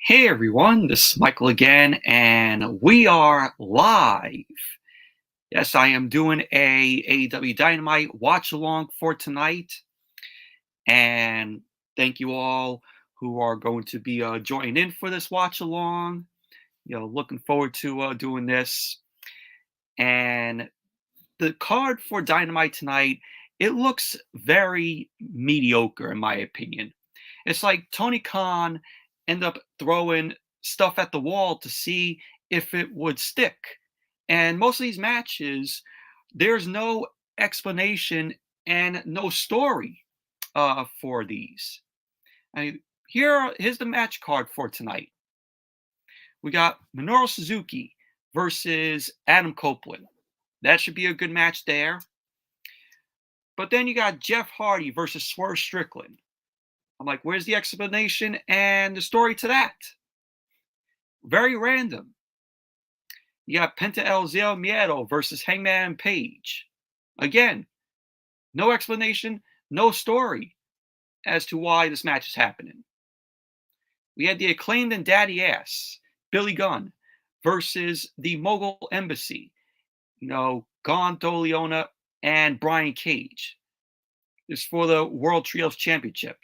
Hey everyone, this is Michael again, and we are live. Yes, I am doing a AEW Dynamite watch along for tonight, and thank you all who are going to be joining in for this watch along. Looking forward to doing this. And the card for Dynamite tonight, it looks very mediocre in my opinion. It's like Tony Khan ended up throwing stuff at the wall to see if it would stick. And most of these matches, there's no explanation and no story for these. Here's the match card for tonight. We got Minoru Suzuki versus Adam Copeland. That should be a good match there. But then you got Jeff Hardy versus Swerve Strickland. I'm like, where's the explanation and the story to that? Very random. You got Penta El Zero Miedo versus Hangman Page. Again, no explanation, no story as to why this match is happening. We had the Acclaimed and Daddy Ass, Billy Gunn, versus the Mogul Embassy. Gon Leona and Brian Cage. This is for the World Trios Championship.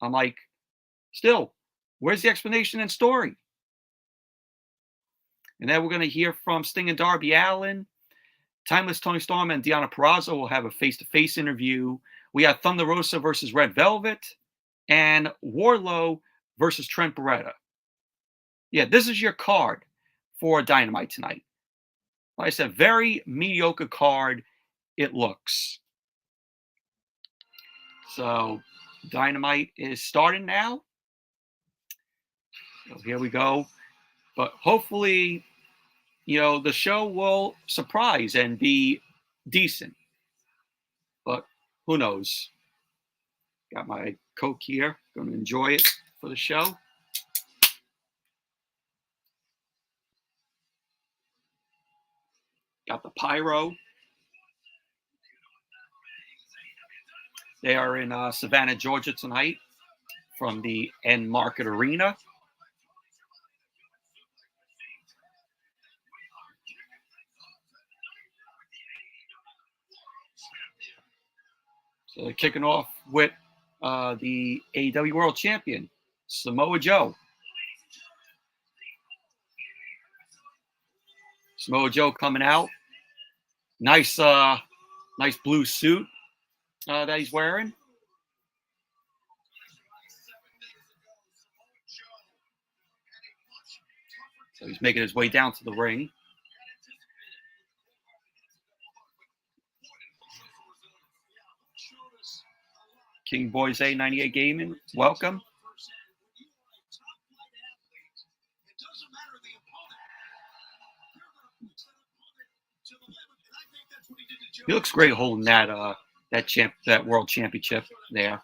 I'm like, still, where's the explanation and story? And then we're going to hear from Sting and Darby Allin. Timeless Tony Storm and Deonna Purrazzo will have a face-to-face interview. We have Thunder Rosa versus Red Velvet. And Wardlow versus Trent Beretta. Yeah, this is your card for Dynamite tonight. Like I said, very mediocre card it looks. So Dynamite is starting now. So here we go. But hopefully, the show will surprise and be decent. But who knows? Got my Coke here. Going to enjoy it for the show. Got the pyro. They are in Savannah, Georgia tonight from the End Market Arena. So they're kicking off with the AEW World Champion, Samoa Joe. Samoa Joe coming out. Nice blue suit that he's wearing. So he's making his way down to the ring. King Boys A98 Gaming, welcome. He looks great holding that world championship there.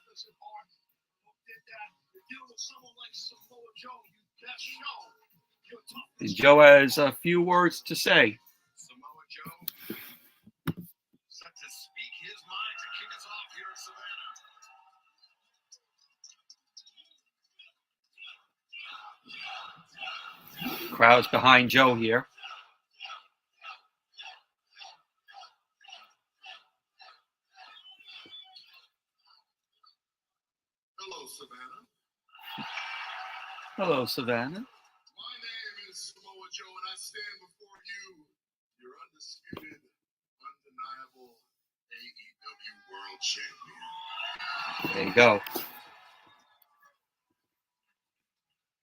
And Joe has a few words to say. Crowd's behind Joe here. Hello, Savannah. Hello, Savannah. My name is Samoa Joe, and I stand before you, your undisputed, undeniable AEW World Champion. There you go.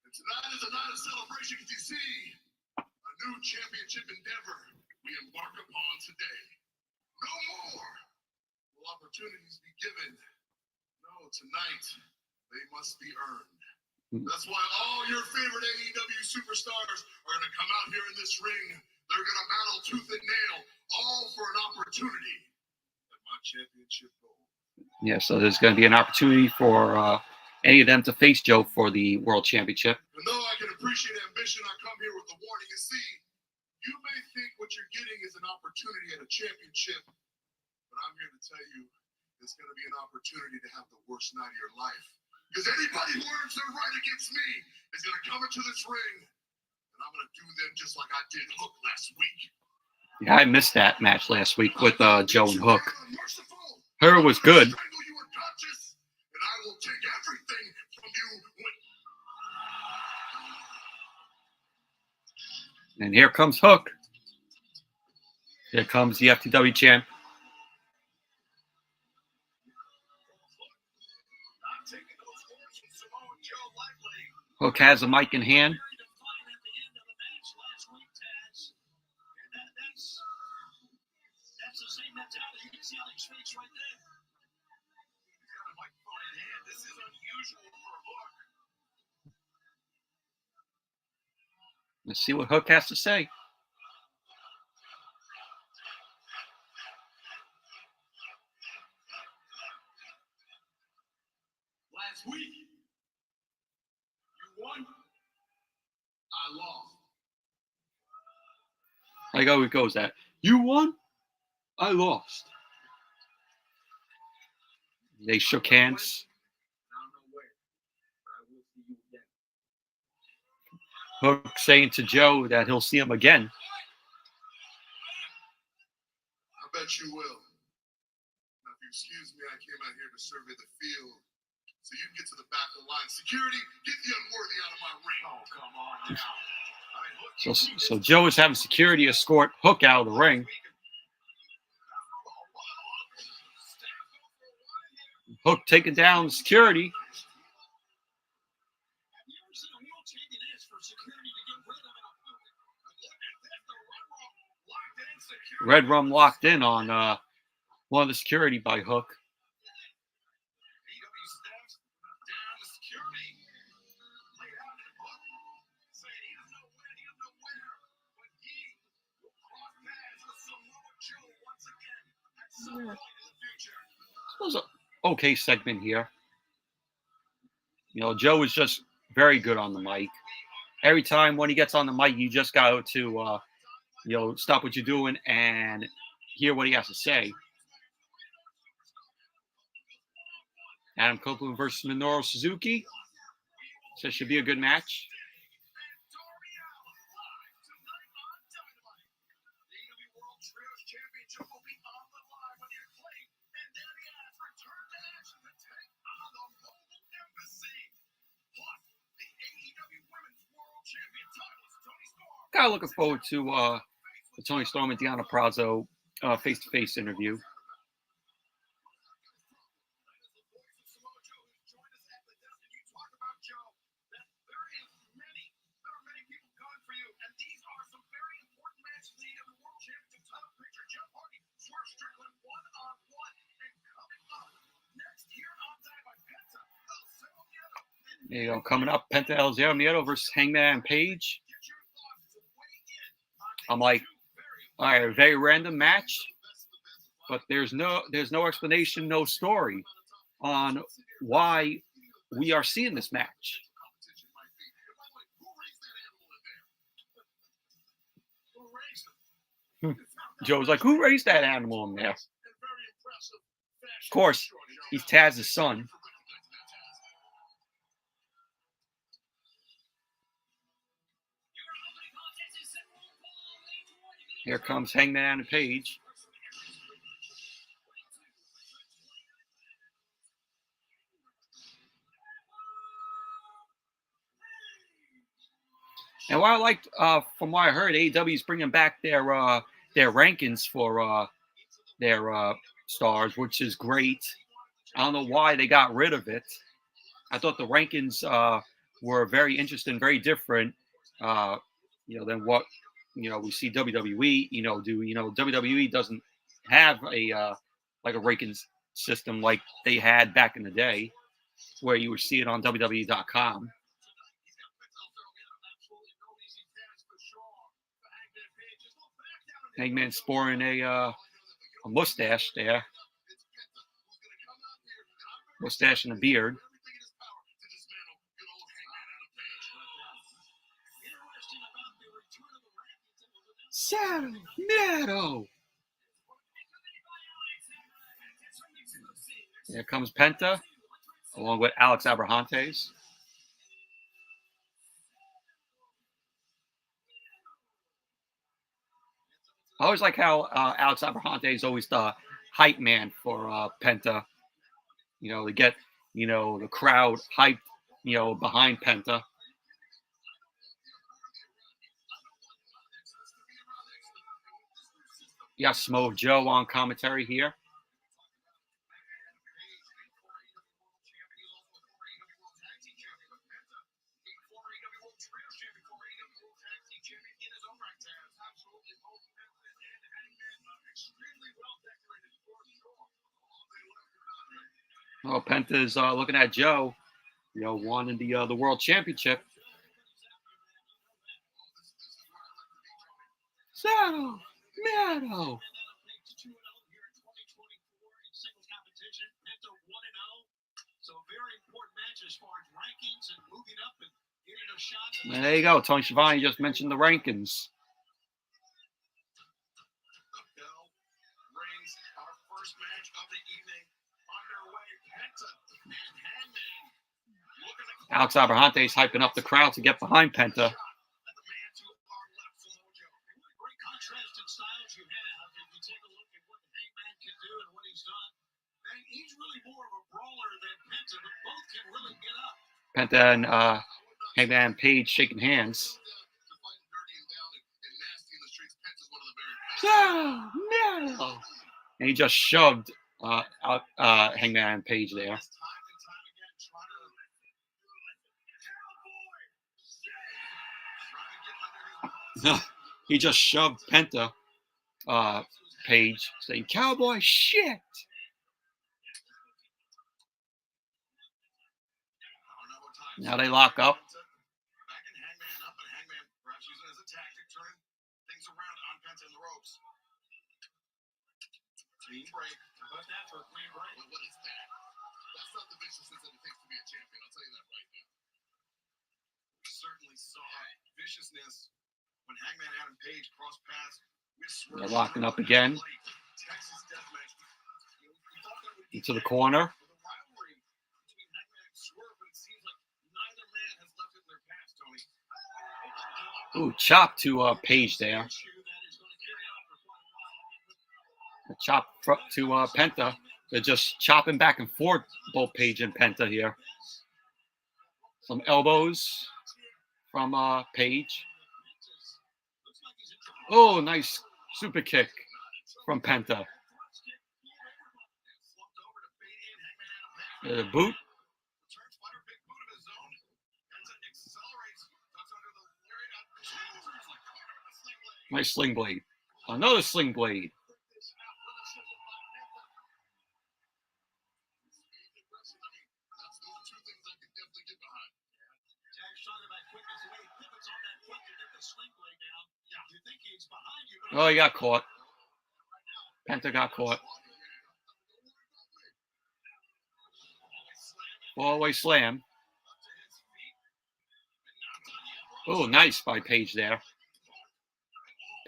And tonight is a night of celebration because you see a new championship endeavor we embark upon today. No more will opportunities be given. No, tonight they must be earned. That's why all your favorite AEW superstars are going to come out here in this ring. They're going to battle tooth and nail, all for an opportunity at my championship goal. Yeah, so there's going to be an opportunity for any of them to face Joe for the World Championship. And though I can appreciate ambition, I come here with a warning. You see, you may think what you're getting is an opportunity at a championship, but I'm here to tell you it's going to be an opportunity to have the worst night of your life. Because anybody who earns their right against me is going to come into this ring, and I'm going to do them just like I did Hook last week. Yeah, I missed that match last week with Joe and Hook. Her was good. And I will take everything from you. And here comes Hook. Here comes the FTW champ. Hook has a mic in hand. Let's see what Hook has to say. Last week, you won, I lost. Like how it goes that. You won, I lost. They shook hands. Hook saying to Joe that he'll see him again. I bet you will. Now, if you excuse me, I came out here to survey the field so you can get to the back of the line. Security, get the unworthy out of my ring. Oh, come on now. So Joe is having security escort Hook out of the ring. Hook taking down security. Red Rum locked in on one of the security by Hook. It was an okay segment here. You know, Joe is just very good on the mic. Every time when he gets on the mic, you just got to, you know, stop what you're doing and hear what he has to say. Adam Copeland versus Minoru Suzuki. So it should be a good match. Kind of looking forward to the Tony Storm and Deonna Purrazzo face-to-face interview. There you go. Coming up, Penta El Zero Miedo versus Hangman Page. I'm like, all right, a very random match, but there's no explanation, no story on why we are seeing this match. Joe's like, who raised that animal in there? Of course, he's Taz's son. Here comes Hangman and Page. And what I liked, from what I heard, AEW is bringing back their rankings for their stars, which is great. I don't know why they got rid of it. I thought the rankings were very interesting, very different, you know, than what, you know, we see WWE, you know, do. You know, WWE doesn't have a like a ranking system like they had back in the day, where you would see it on WWE.com. Hangman sporting a mustache there, mustache and a beard. Meadow. Here comes Penta. along with Alex Abrahantes. I always like how Alex Abrahantes is always the hype man for Penta. You know, to get, you know, the crowd hyped, you know, behind Penta. Yeah, Smo Joe on commentary here. Oh, Penta's looking at Joe, you know, wanting the world championship. So, Meadow. And there you go. Tony Schiavone just mentioned the rankings. Alex Abrahantes hyping up the crowd to get behind Penta. Penta and Hangman Page shaking hands. So, no. And he just shoved Hangman Page there. He just shoved Penta Page, saying, "Cowboy shit." Now they lock up. They're locking up again. Into the corner. Ooh, chop to Page there. A chop to Penta. They're just chopping back and forth, both Page and Penta here. Some elbows from Page. Oh, nice super kick from Penta. The boot. Nice sling blade. Another sling blade. Oh, he got caught. Penta got caught. Fallaway slam. Oh, nice by Page there.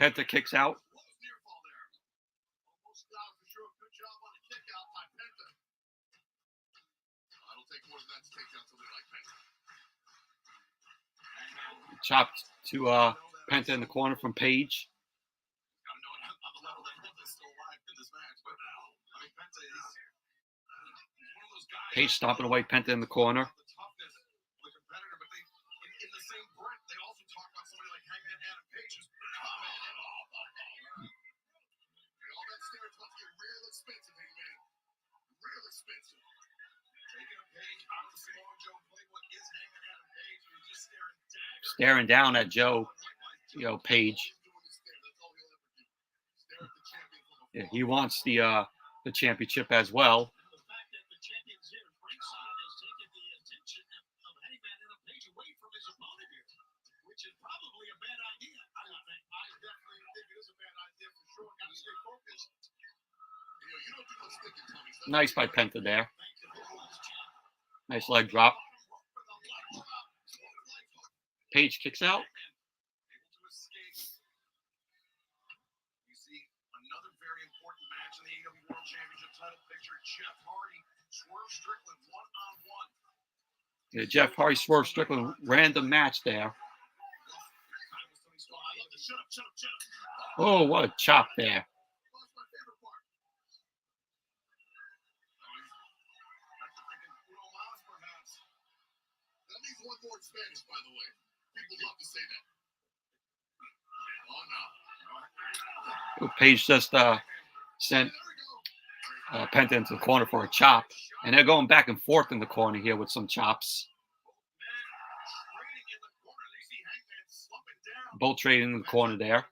Penta kicks out. Chopped to Penta in the corner from Page. Page stomping away Penta in the corner. Staring down at Joe, you know, Page. Yeah, he wants the championship as well. Nice by Penta there. Nice leg drop. Page kicks out. Strickland one-on-one. Yeah, Jeff Hardy, Swerve Strickland, random match there. Oh, what a chop there. That means one more in Spanish, by the way. People love to say that. Oh, no. Page just sent Penta into the corner for a chop. And they're going back and forth in the corner here with some chops. Both trading in the corner there.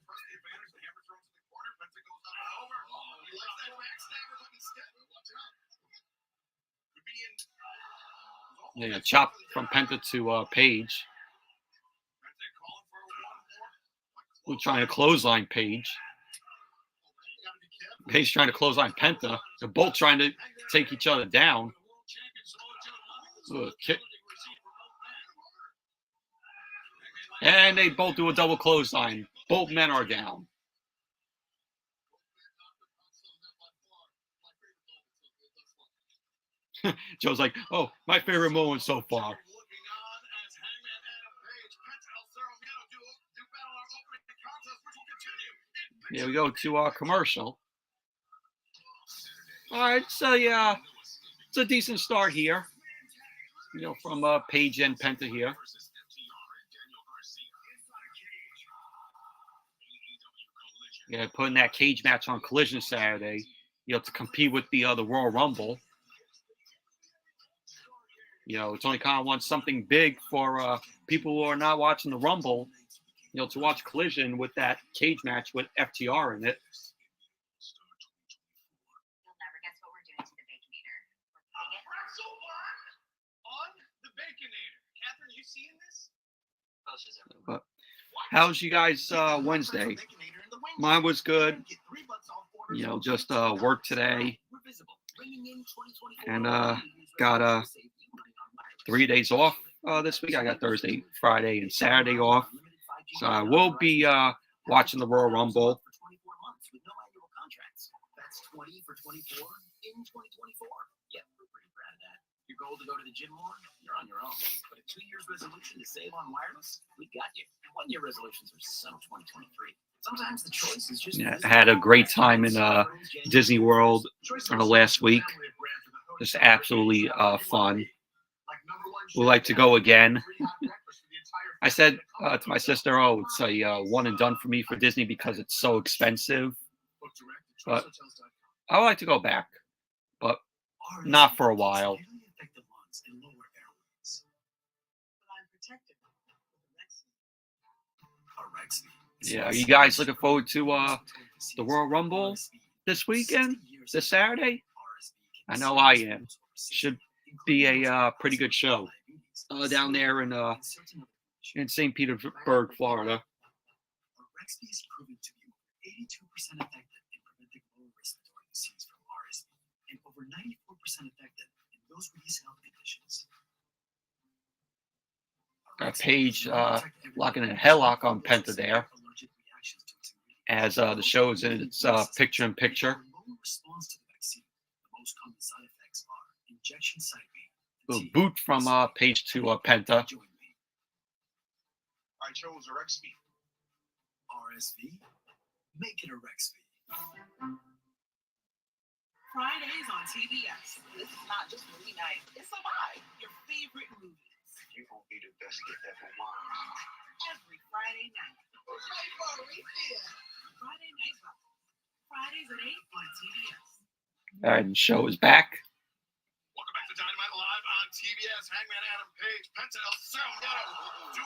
Yeah, chop from Penta to Page. We're trying to clothesline Page. Page trying to clothesline Penta. They're both trying to take each other down. Kick. And they both do a double clothesline. Both men are down. Joe's like, oh, my favorite moment so far. Here we go to our commercial. All right, so yeah, it's a decent start here. You know, from Page and Penta here. Yeah, putting that cage match on Collision Saturday, you know, to compete with the Royal Rumble. You know, it's only kind of want something big for people who are not watching the Rumble, you know, to watch Collision with that cage match with FTR in it. You'll never guess what we're doing to the Baconator. On the Baconator. Catherine, you seeing this? But how's you guys Wednesday? Mine was good. You know, just work today. And got 3 days off this week. I got Thursday, Friday, and Saturday off. So I will be watching the Royal Rumble. That's 20 for 24 in 2024. Yeah, we're pretty proud of that. Your goal to go to the gym more? You're on your own. But a 2 years resolution to save on wireless? We got you. 1 year resolutions are so 2023. Sometimes the choice is just. Yeah, I had a great time in Disney World last week. Just absolutely fun. Would like to go again. I said to my sister, oh, it's a one and done for me for Disney because it's so expensive. But I would like to go back, but not for a while. Yeah, are you guys looking forward to the Royal Rumble this weekend, this Saturday? I know I am. Should be a pretty good show down there in St. Petersburg, Florida. Rexby is proving to be over 82% effective in preventing lower respiratory disease from RSV and over 94% effective in those with these health conditions. Got Paige locking a headlock on Penta there as the show is in its picture-in-picture. A boot from Paige to Penta. I chose Rexby. RSV? Make it a Rexby. Fridays on TBS. This is not just movie night, it's a vibe. Your favorite movies. You're going to be the best gift ever won. Every Friday night. Friday Night Vibes. Fridays at 8 on TBS. All right, the show is back. Welcome back to Dynamite Live on TBS. Hangman Adam Page, Penta El Zero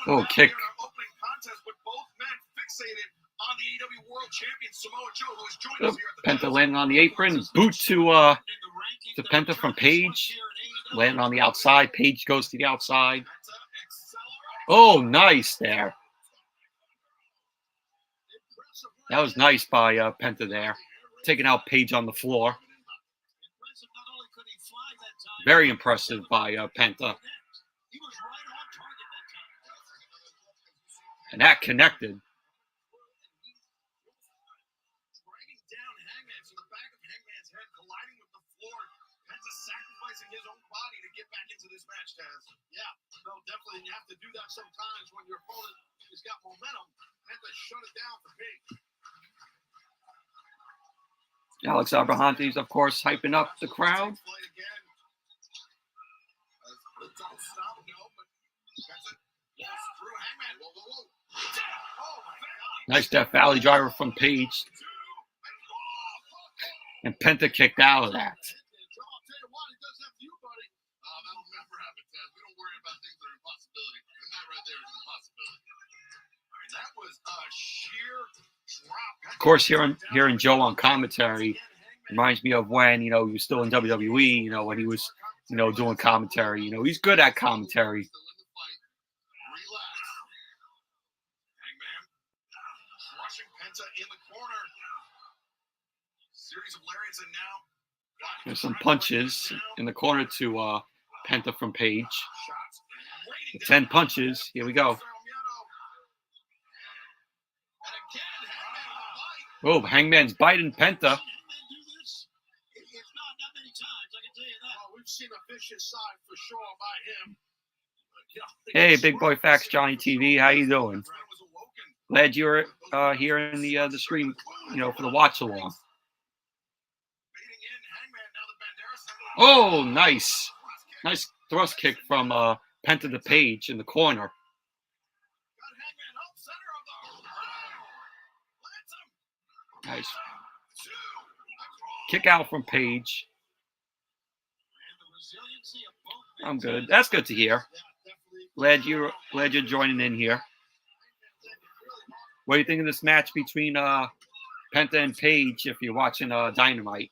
Oh, kick. Opening contest with both men fixated on the AEW World Champion Samoa Joe, who has joined us here at the Penta landing on the apron. Boot to Penta from Page. Landing on the outside. Page goes to the outside. Oh, nice there. That was nice by Penta there. Taking out Page on the floor. Very impressive by Penta. And that connected. Dragging down Hangman, so the back of Hangman's head colliding with the floor. Penta sacrificing his own match, Taz. Yeah, no, definitely. You have to do that sometimes when your opponent has got momentum. You have to shut it down for Paige. Alex Abrahantes, of course, hyping up the crowd. Nice Death Valley driver from Paige. And Penta kicked out of that. Of course, hearing Joe on commentary reminds me of when, he was still in WWE, when he was, doing commentary. He's good at commentary. There's some punches in the corner to Penta from Paige. 10 punches. Here we go. Oh, Hangman's biting Penta. We've seen a vicious side for sure by him. Hey, Big Boy Facts, Johnny TV. How you doing? Glad you're here in the stream, for the watch along. Oh, nice thrust kick from Penta to Paige in the corner. Nice kick out from Paige. I'm good. That's good to hear. Glad you're joining in here. What do you think of this match between Penta and Paige? If you're watching Dynamite,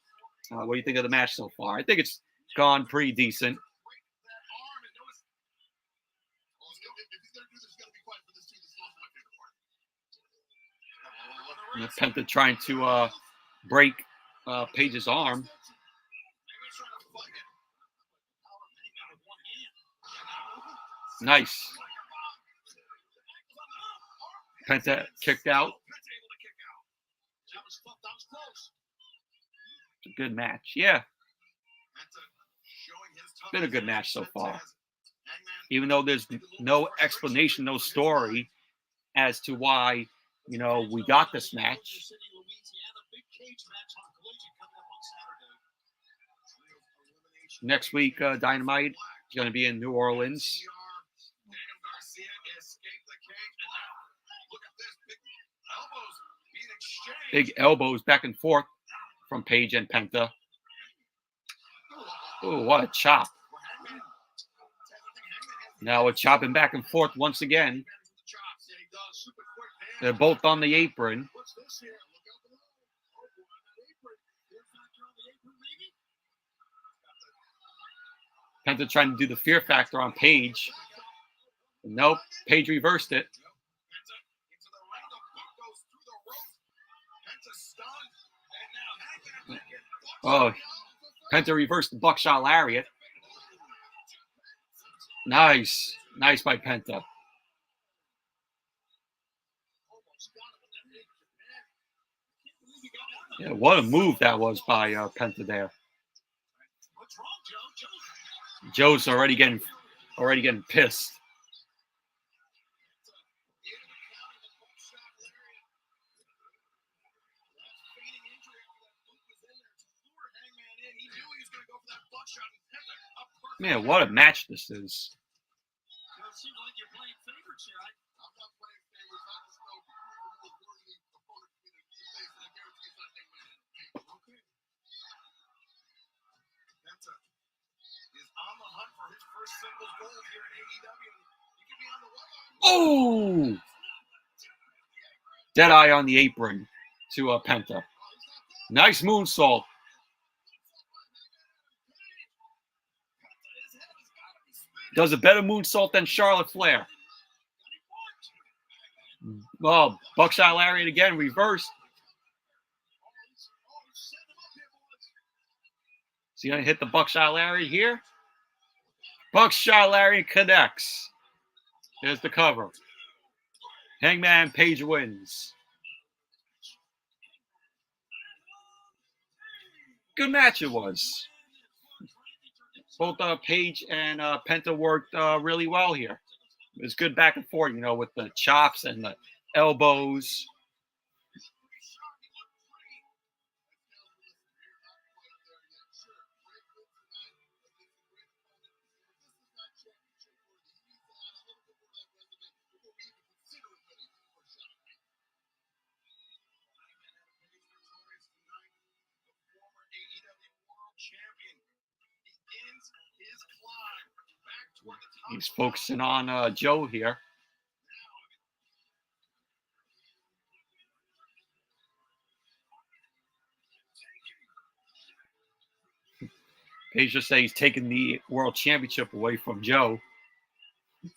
what do you think of the match so far? I think it's gone pretty decent. And Penta trying to break Paige's arm. Nice. Penta kicked out. It's a good match. Yeah. It's been a good match so far. Even though there's no explanation, no story as to why, we got this match. Next week, Dynamite is going to be in New Orleans. Big elbows back and forth from Paige and Penta. Oh, what a chop. Now we're chopping back and forth once again. They're both on the apron. Penta trying to do the fear factor on Paige. Nope, Paige reversed it. Oh, Penta reversed the buckshot lariat. Nice by Penta. Yeah, what a move that was by Penta there. Joe's already getting pissed. Man, what a match this is. Oh! Deadeye on the apron to Penta. Nice moonsault. Does a better moonsault than Charlotte Flair. Oh, buckshot lariat again, reversed. Is he going to hit the buckshot lariat here? Buckshot lariat connects. There's the cover. Hangman Page wins. Good match it was. both Paige and Penta worked really well here. It was good back and forth, you know, with the chops and the elbows. He's focusing on Joe here. Paige just said he's taking the world championship away from Joe. He's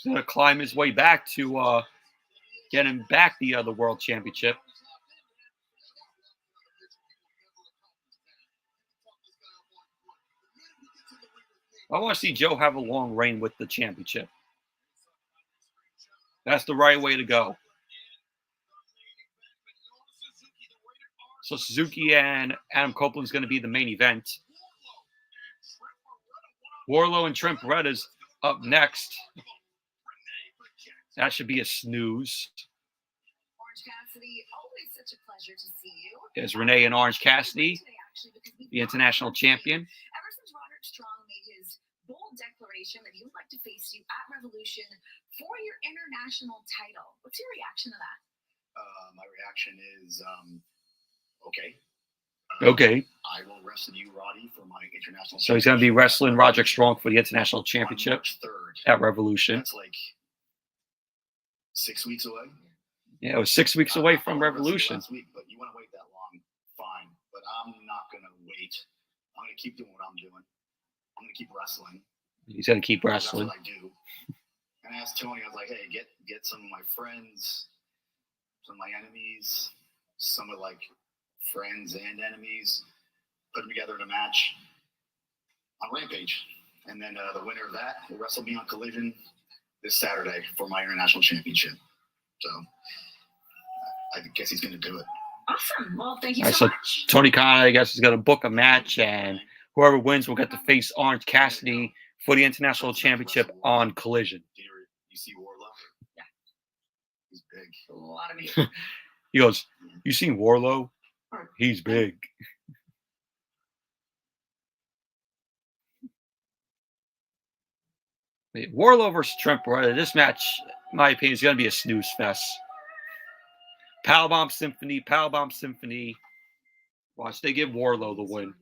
going to climb his way back to get him back the world championship. I want to see Joe have a long reign with the championship. That's the right way to go. So Suzuki and Adam Copeland is going to be the main event. Wardlow and Trent Beretta's up next. That should be a snooze. Orange Cassidy, always such a pleasure to see you. There's Renee and Orange Cassidy, the international champion. Ever since Roderick Strong made his bold declaration that he would like to face you at Revolution for your international title, what's your reaction to that? My reaction is, okay. Okay. I will wrestle you, Roddy, for my international. So he's going to be wrestling Roderick Strong for the international championship at Revolution. That's like 6 weeks away. Yeah, it was 6 weeks away from Revolution. Last week, but you want to wait that long, fine. But I'm not going to wait. I'm going to keep doing what I'm doing. I'm going to keep wrestling. He's going to keep wrestling. That's what I do. And I asked Tony, I was like, hey, get some of my friends, some of my enemies, some of like friends and enemies, put them together in a match on Rampage. And then the winner of that will wrestle me on Collision this Saturday for my international championship. So I guess he's going to do it. Awesome. Well, thank you All right, so so much. Tony Khan, I guess, is going to book a match, and whoever wins will get to face Orange Cassidy for the international championship on Collision. You see Warlock? Yeah. He's big. A lot of me. He goes, you seen Warlow? He's big. Warlow versus Trent Beretta. This match, in my opinion, is going to be a snooze fest. Powerbomb Symphony, Powerbomb Symphony. Watch, they give Warlow the win.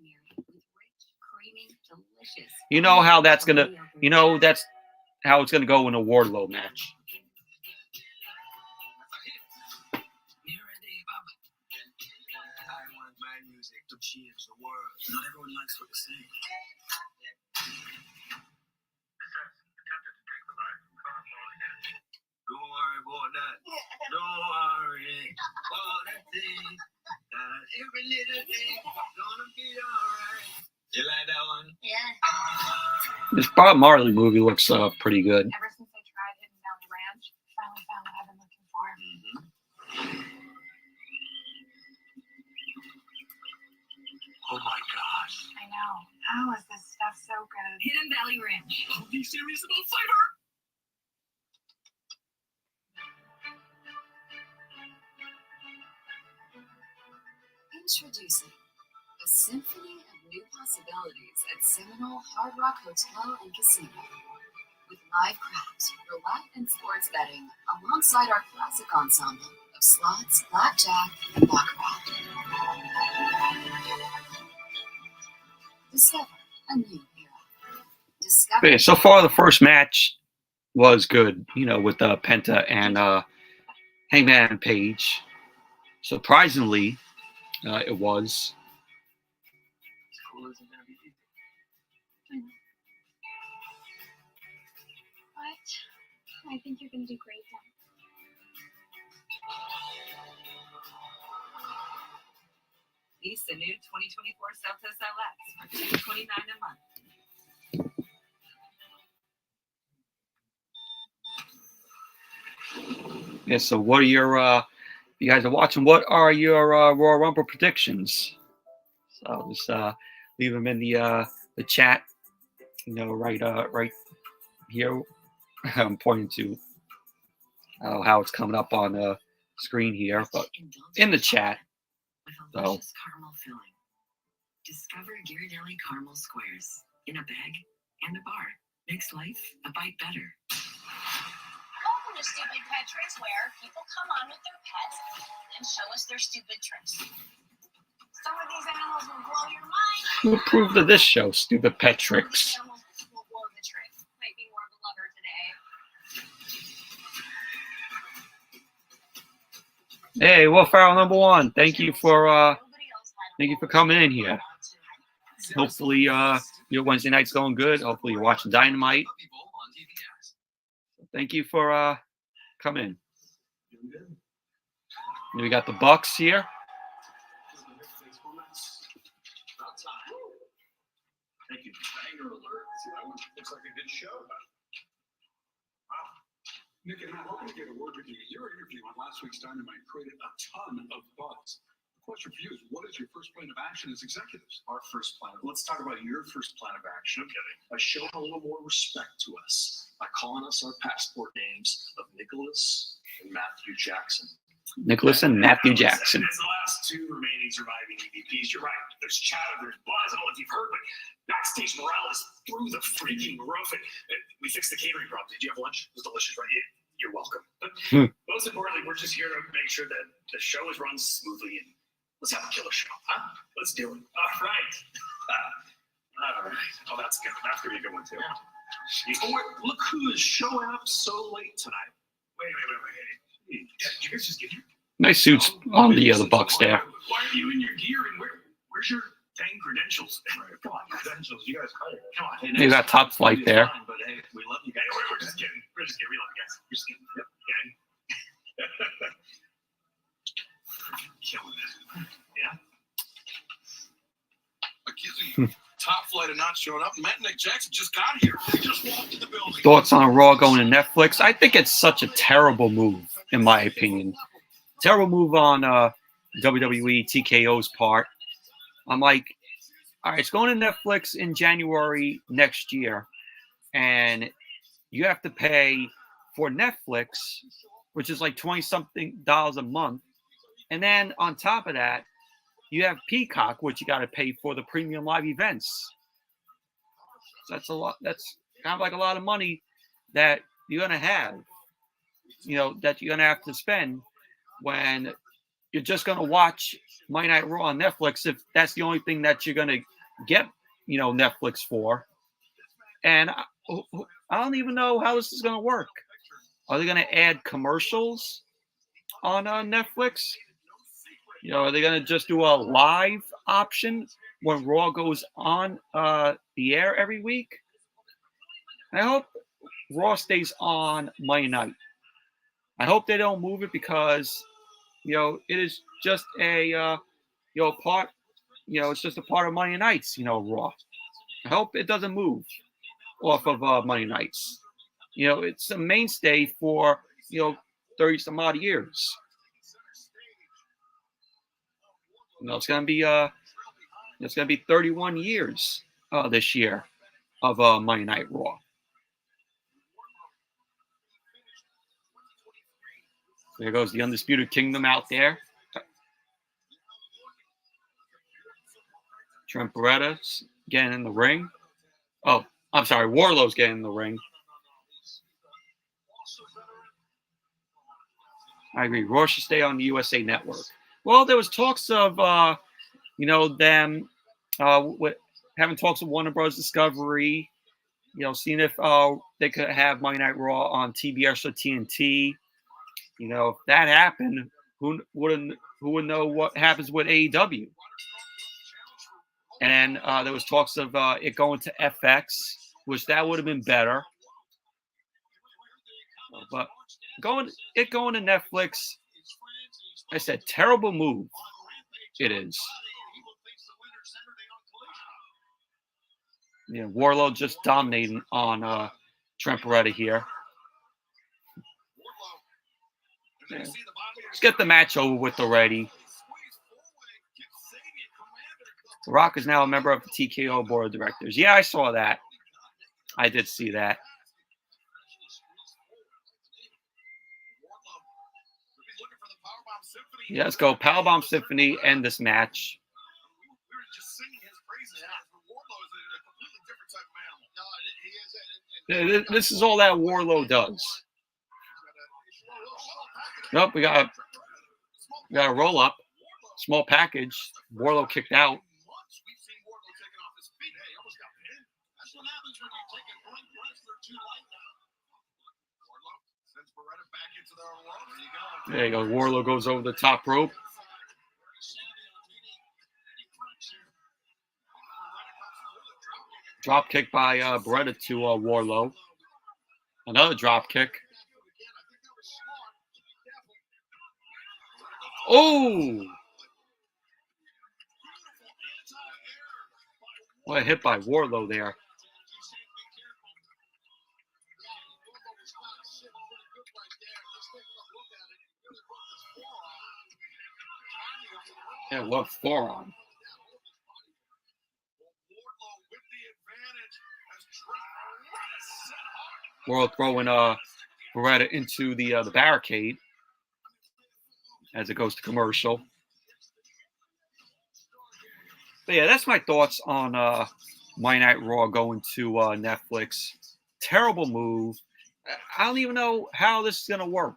You know how that's going to, you know, that's how it's going to go in a Warlow match. Change the world. Not everyone likes what you say. Don't worry about that. Don't worry about that thing. Every little thing gonna be alright. You like that one? Yeah. This Bob Marley movie looks pretty good. Ever since I tried Hidden Valley Ranch, finally found what I've been looking for. Oh my gosh. I know. How is this stuff so good? Hidden Valley Ranch. Are you serious about flavor? Introducing a symphony of new possibilities at Seminole Hard Rock Hotel and Casino. With live craps, roulette, and sports betting, alongside our classic ensemble of slots, blackjack, and baccarat. Discover a new era. Discover. Okay, so far the first match was good, you know, with Penta and Hangman Page. Surprisingly, it was. But I think you're going to do great, Dad. Lease the new 2024 Celtos LX for $229 a month. Yeah, so what are your, you guys are watching, what are your Royal Rumble predictions? So just leave them in the chat. You know, right here. I'm pointing to how it's coming up on the screen here, but in the chat. With a luscious caramel filling. Discover Ghirardelli caramel squares in a bag and a bar. Makes life a bite better. Welcome to Stupid Pet Tricks, where people come on with their pets and show us their stupid tricks. Some of these animals will blow your mind. Who approved of this show, Stupid Pet Tricks? Some of these animals will blow the trick. Might be more of a lover today. Hey, Wolf Arrow #1. Thank you for coming in here. Hopefully your Wednesday night's going good. Hopefully you're watching Dynamite. Thank you for coming in. We got the Bucks here. Thank you. Banger alert. Looks like a good show. Wow. Nick, and I'm hoping to get a word with you. Your interview on last week's Dynamite created a ton of buzz. The question for you is, what is your first plan of action as executives? Our first plan. Let's talk about your first plan of action. By showing a little more respect to us by calling us our passport names of Nicholas and Matthew Jackson. Nicholas and Matthew Jackson. As the last two remaining surviving EVPs, you're right. There's chatter, there's buzz. I don't know if you've heard, but backstage morale is through the freaking roof. And we fixed the catering problem. Did you have lunch? It was delicious, right? You're welcome. But most importantly, we're just here to make sure that the show is run smoothly, and let's have a killer show, huh? Let's do it. All right. All right. Oh, that's good. That's gonna be a good one too. Oh, look who is showing up so late tonight. Wait. Yeah, did you guys just get here? Nice suits on the Bucks there. Why are you in your gear, and where's your dang credentials? Come on, credentials. You guys hired. Come on. You got top flight there. But hey, we love you guys. We're just kidding. We love you guys. We're just kidding. Yep. Killing it. Yeah. Accusing top flight of not showing up. Matt and Nick Jackson just got here. They just walked in the building. Thoughts on Raw going to Netflix? I think it's such a terrible move, in my opinion. Terrible move on WWE TKO's part. I'm like, all right, it's going to Netflix in January next year, and you have to pay for Netflix, which is like $20-something a month, and then on top of that, you have Peacock, which you got to pay for the premium live events. So that's a lot. That's kind of like a lot of money that you're gonna have, that you're gonna have to spend when you're just gonna watch Monday Night Raw on Netflix, if that's the only thing that you're gonna get, Netflix for. And I don't even know how this is gonna work. Are they gonna add commercials on Netflix? Are they going to just do a live option when Raw goes on the air every week? I hope Raw stays on Monday night. I hope they don't move it because, it is just a, part, it's just a part of Monday nights, Raw. I hope it doesn't move off of Monday nights. It's a mainstay for, 30 some odd years. It's gonna be 31 years this year of Monday Night Raw. There goes the Undisputed Kingdom out there. Trent Beretta's getting in the ring. Oh, I'm sorry, Wardlow's getting in the ring. I agree. Raw should stay on the USA Network. Well, there was talks of, them having talks with Warner Bros. Discovery, seeing if they could have Monday Night Raw on TBS or TNT. If that happened, who would know what happens with AEW? And there was talks of it going to FX, which that would have been better. But going to Netflix, I said, terrible move. It is. Wardlow just dominating on Trent Beretta here. Let's get the match over with already. The Rock is now a member of the TKO board of directors. Yeah, I saw that. I did see that. Yeah, let's go. Powerbomb Symphony end this match. This is all that Warlow does. Nope, we got a roll up. Small package. Warlow kicked out. There you go. Warlow goes over the top rope. Drop kick by Beretta to Warlow. Another drop kick. Oh! What a hit by Warlow there. Yeah, what forearm. Warlow throwing Beretta into the barricade as it goes to commercial. But yeah, that's my thoughts on Monday Night Raw going to Netflix. Terrible move. I don't even know how this is going to work.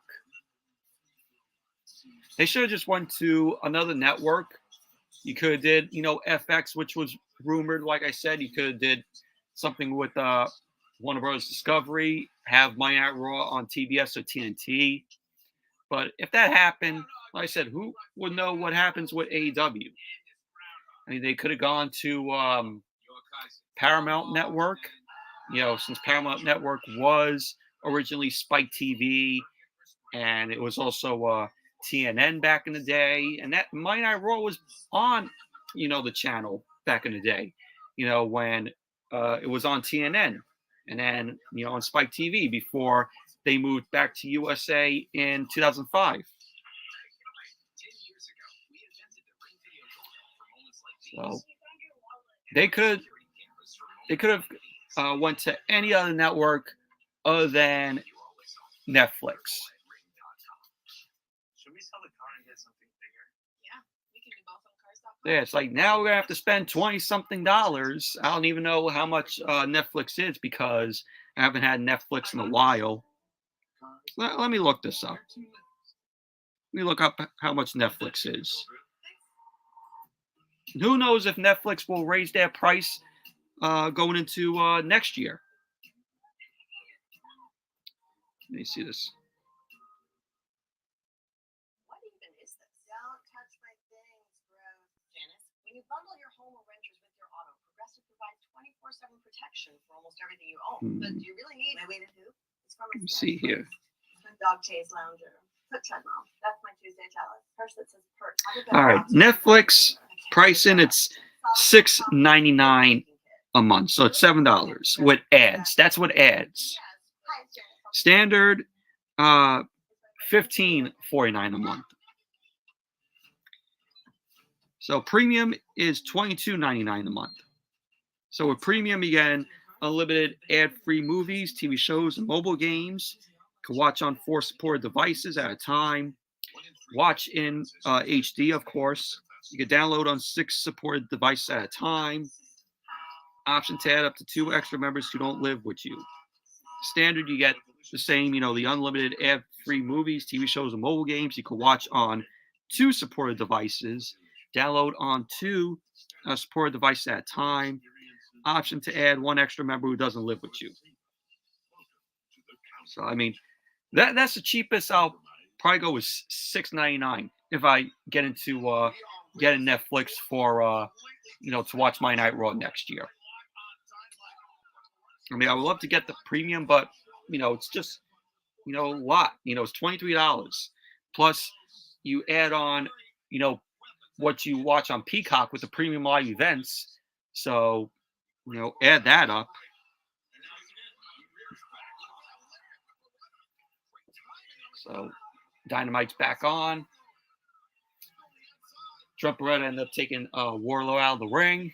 They should have just went to another network. You could have did, FX, which was rumored. Like I said, you could have did something with Warner Bros. Discovery, have Monday Night Raw on TBS or TNT. But if that happened, like I said, who would know what happens with AEW? I mean, they could have gone to Paramount Network, since Paramount Network was originally Spike TV, and it was also TNN back in the day, and that Monday Night Raw was on, the channel back in the day, when it was on TNN, and then, on Spike TV before they moved back to USA in 2005. So they could have went to any other network other than Netflix. Should we sell the car and get something bigger? Yeah, we can do both on cars.com. Yeah, it's like now we're gonna have to spend $20-something. I don't even know how much Netflix is because I haven't had Netflix in a while. Let me look this up. Let me look up how much Netflix is. Who knows if Netflix will raise their price going into next year. Let me see this. What even is this? Don't touch my things, bro. Janice, when you bundle your home or renters with your auto, Progressive provides 24/7 protection for almost everything you own. But do you really need my way to who? It's from Let me see here. Dog chase lounger. Foot treadmill. That's my Tuesday challenge. Purse that says perch. All right, Netflix pricing, it's $6.99 a month, so it's $7 with ads. That's what ads. Standard, $15.49 a month. So premium is $22.99 a month. So with premium, you get unlimited ad-free movies, TV shows, and mobile games. You can watch on 4 supported devices at a time. Watch in HD, of course. You can download on 6 supported devices at a time. Option to add up to 2 extra members who don't live with you. Standard, you get the same, the unlimited ad-free movies, TV shows, and mobile games. You can watch on 2 supported devices. Download on 2 supported devices at a time. Option to add 1 extra member who doesn't live with you. So, I mean, that's the cheapest. I'll probably go with $6.99 if I get into getting Netflix for to watch Monday Night Raw next year. I mean, I would love to get the premium, but it's just a lot. It's $23 plus you add on what you watch on Peacock with the premium live events. So add that up. So Dynamite's back on. Trent Beretta ended up taking Wardlow out of the ring.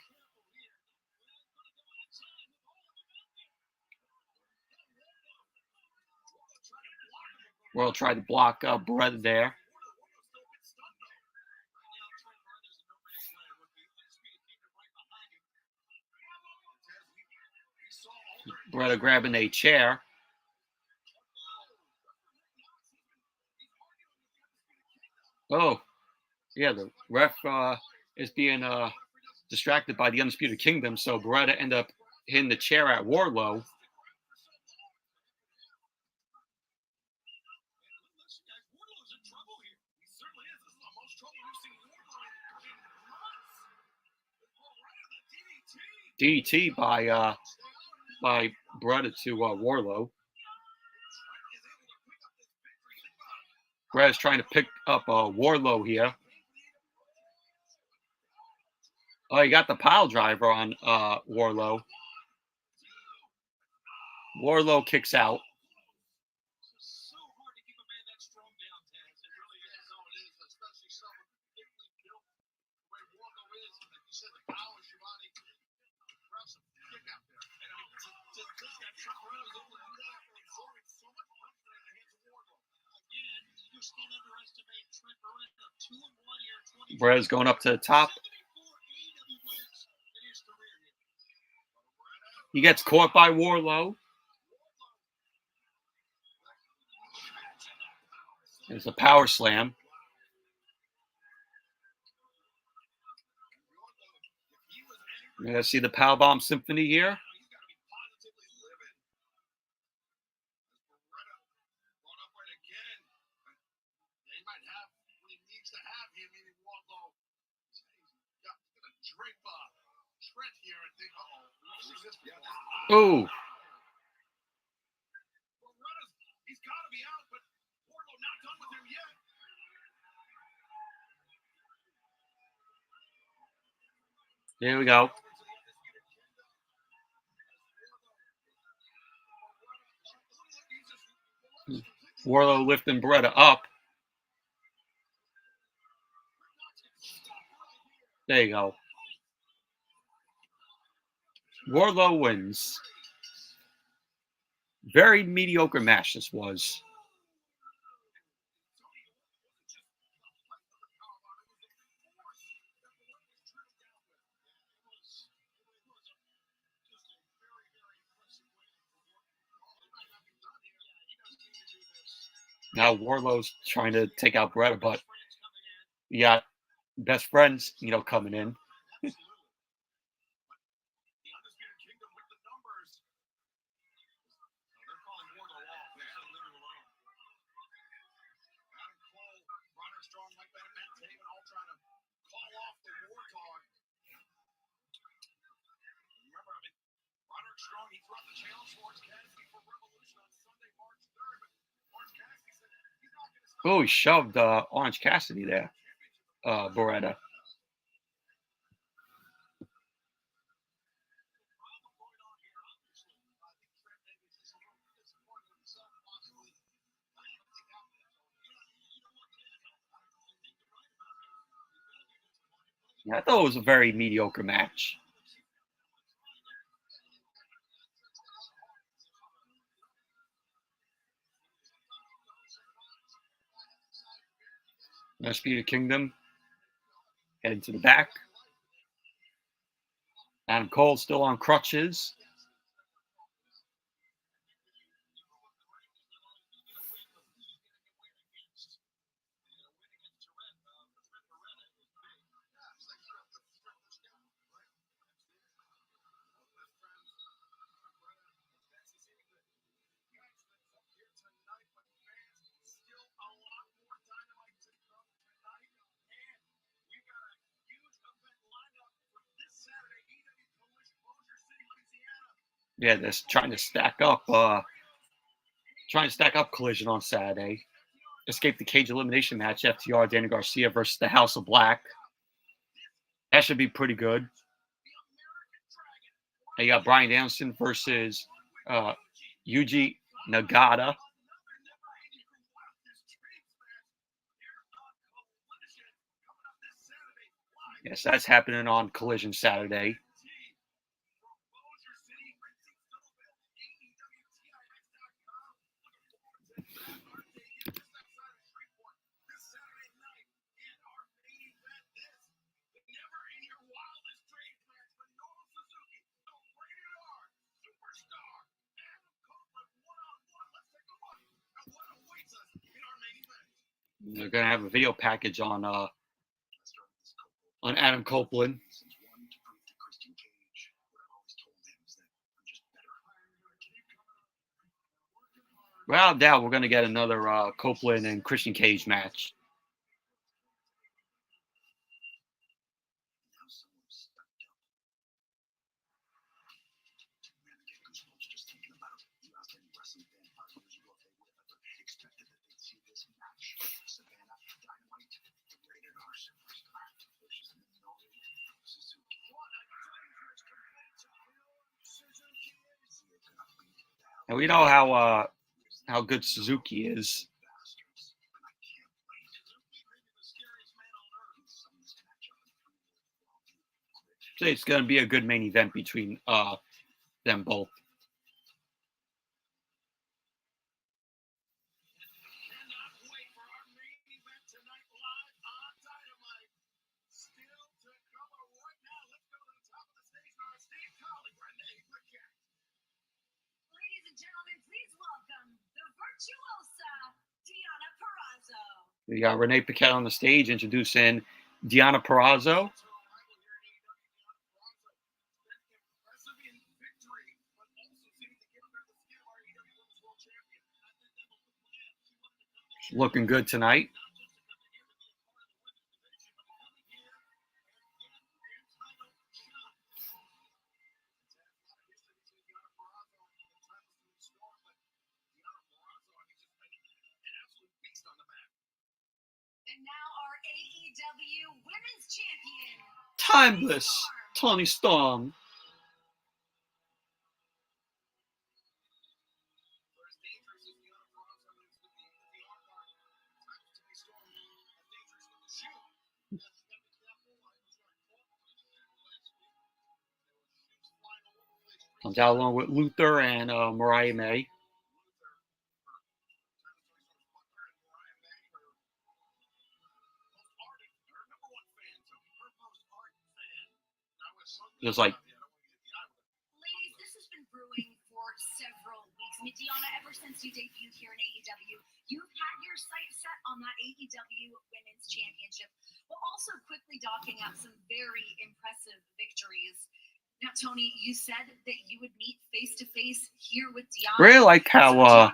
Wardlow tried to block Beretta there. Beretta grabbing a chair. Oh, yeah, the ref is being distracted by the Undisputed Kingdom, so Beretta ended up hitting the chair at Wardlow. DDT by Beretta to Wardlow. Beretta's trying to pick up Wardlow here. Oh, he got the pile driver on Wardlow. Wardlow kicks out. Beretta's going up to the top. He gets caught by Wardlow. There's a power slam. You're going to see the Powerbomb Symphony here. Oh. Here we go. Wardlow lifting Beretta up. There you go. Wardlow wins. Very mediocre match this was. Now Wardlow's trying to take out Beretta, but you got best friends, coming in. Oh, he shoved Orange Cassidy there, Beretta. Yeah, I thought it was a very mediocre match. Undisputed Kingdom heading to the back. Adam Cole still on crutches. Yeah, they're trying to stack up Collision on Saturday. Escape the Cage Elimination match, FTR, Danny Garcia versus the House of Black. That should be pretty good. And you got Bryan Danielson versus Yuji Nagata. Yes, that's happening on Collision Saturday. They're gonna have a video package on Adam Copeland. Without doubt, we're gonna get another Copeland and Christian Cage match. And we know how good Suzuki is. So it's going to be a good main event between them both. Ladies and gentlemen, please welcome the virtuosa Deonna Purrazzo. We got Renee Paquette on the stage introducing Deonna Purrazzo. Looking good tonight. And now our AEW Women's Champion, Timeless Toni Storm. Comes out along with Luther and Mariah May. There's like, ladies, this has been brewing for several weeks. I mean, Deonna, ever since you debuted here in AEW, you've had your sights set on that AEW Women's Championship, while also quickly docking out some very impressive victories. Now, Tony, you said that you would meet face to face here with Deonna. really like how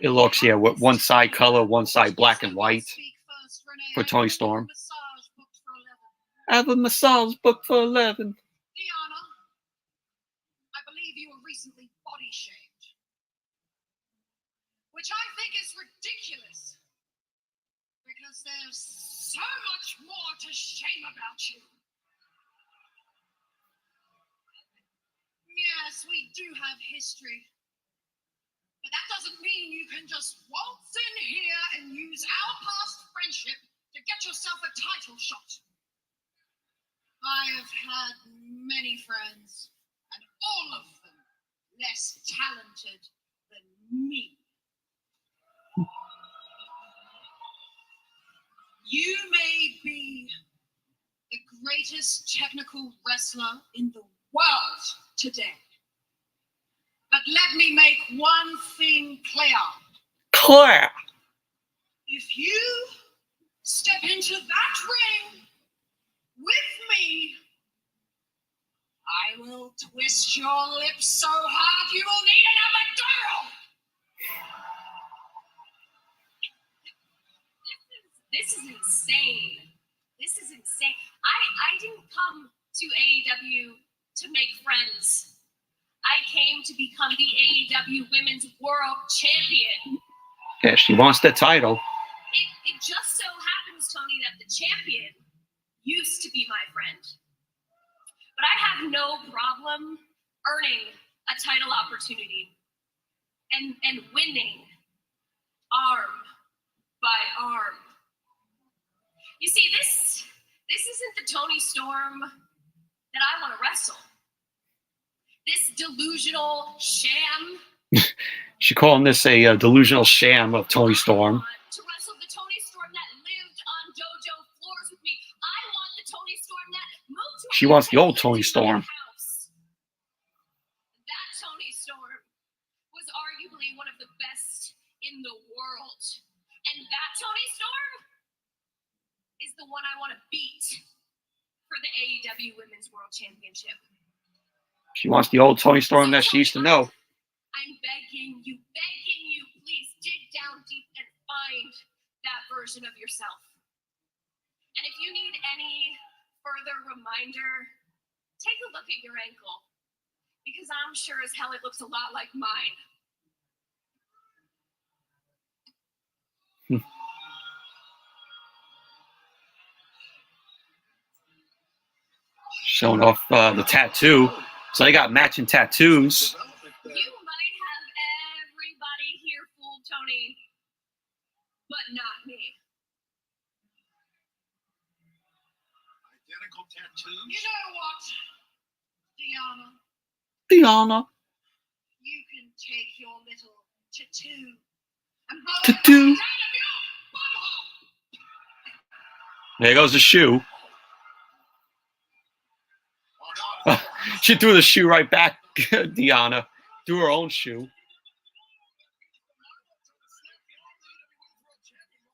it looks here with one side color, one side black and white for Toni Storm. I have a massage booked for 11. Deonna, I believe you were recently body shamed, which I think is ridiculous, because there's so much more to shame about you. Yes, we do have history, but that doesn't mean you can just waltz in here and use our past friendship to get yourself a title shot. I have had many friends, and all of them less talented than me. You may be the greatest technical wrestler in the world today, but let me make one thing clear. Claire. If you step into that ring with me, I will twist your lips so hard you will need an epidural. This is insane. This is insane. I didn't come to AEW to make friends. I came to become the AEW Women's World Champion. Yeah, she wants the title. It just so happens, Tony, that the champion used to be my friend. But I have no problem earning a title opportunity and winning arm by arm. You see, this This isn't the Tony Storm that I want to wrestle. This delusional sham. She calling this a delusional sham of Tony Storm. To wrestle the Tony Storm that lived on dojo floors with me. I want the Tony Storm that moved to She wants the old Tony Storm. That Tony Storm was arguably one of the best in the world. And that Tony Storm is the one I want to beat for the AEW Women's World Championship. She wants the old Tony Storm that she used to know. I'm begging you, please dig down deep and find that version of yourself. And if you need any further reminder, take a look at your ankle, because I'm sure as hell it looks a lot like mine. Showing off the tattoo. So they got matching tattoos. You might have everybody here fooled, Tony, but not me. Identical tattoos. You know what, Diana? You can take your little tattoo and blow it Tattoo. out of your butthole. There goes the shoe. She threw the shoe right back, Deanna. Threw her own shoe.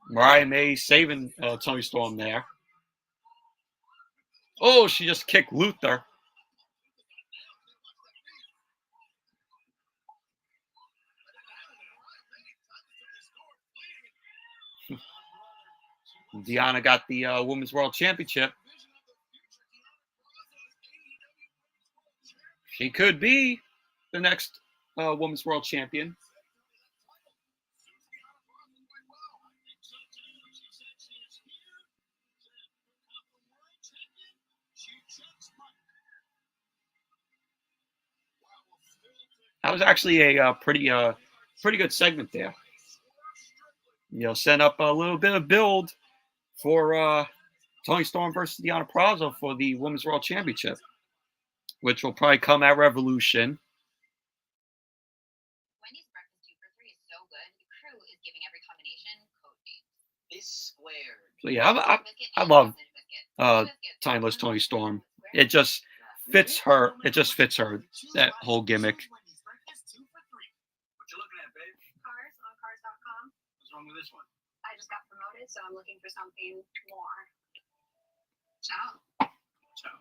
Mariah May saving Tony Storm there. Oh, she just kicked Luther. Deanna got the Women's World Championship. She could be the next Women's World Champion. That was actually a pretty good segment there. You know, set up a little bit of build for Tony Storm versus Deonna Purrazzo for the Women's World Championship, which will probably come at Revolution. Wendy's breakfast 2 for $3 is so good. The crew is giving every combination code names. This square. So yeah, I love Timeless Tony Storm. It just fits her. It just fits her, that whole gimmick. What you looking at, babe? Cars on cars.com. What's wrong with this one? I just got promoted, so I'm looking for something more. Ciao. Ciao.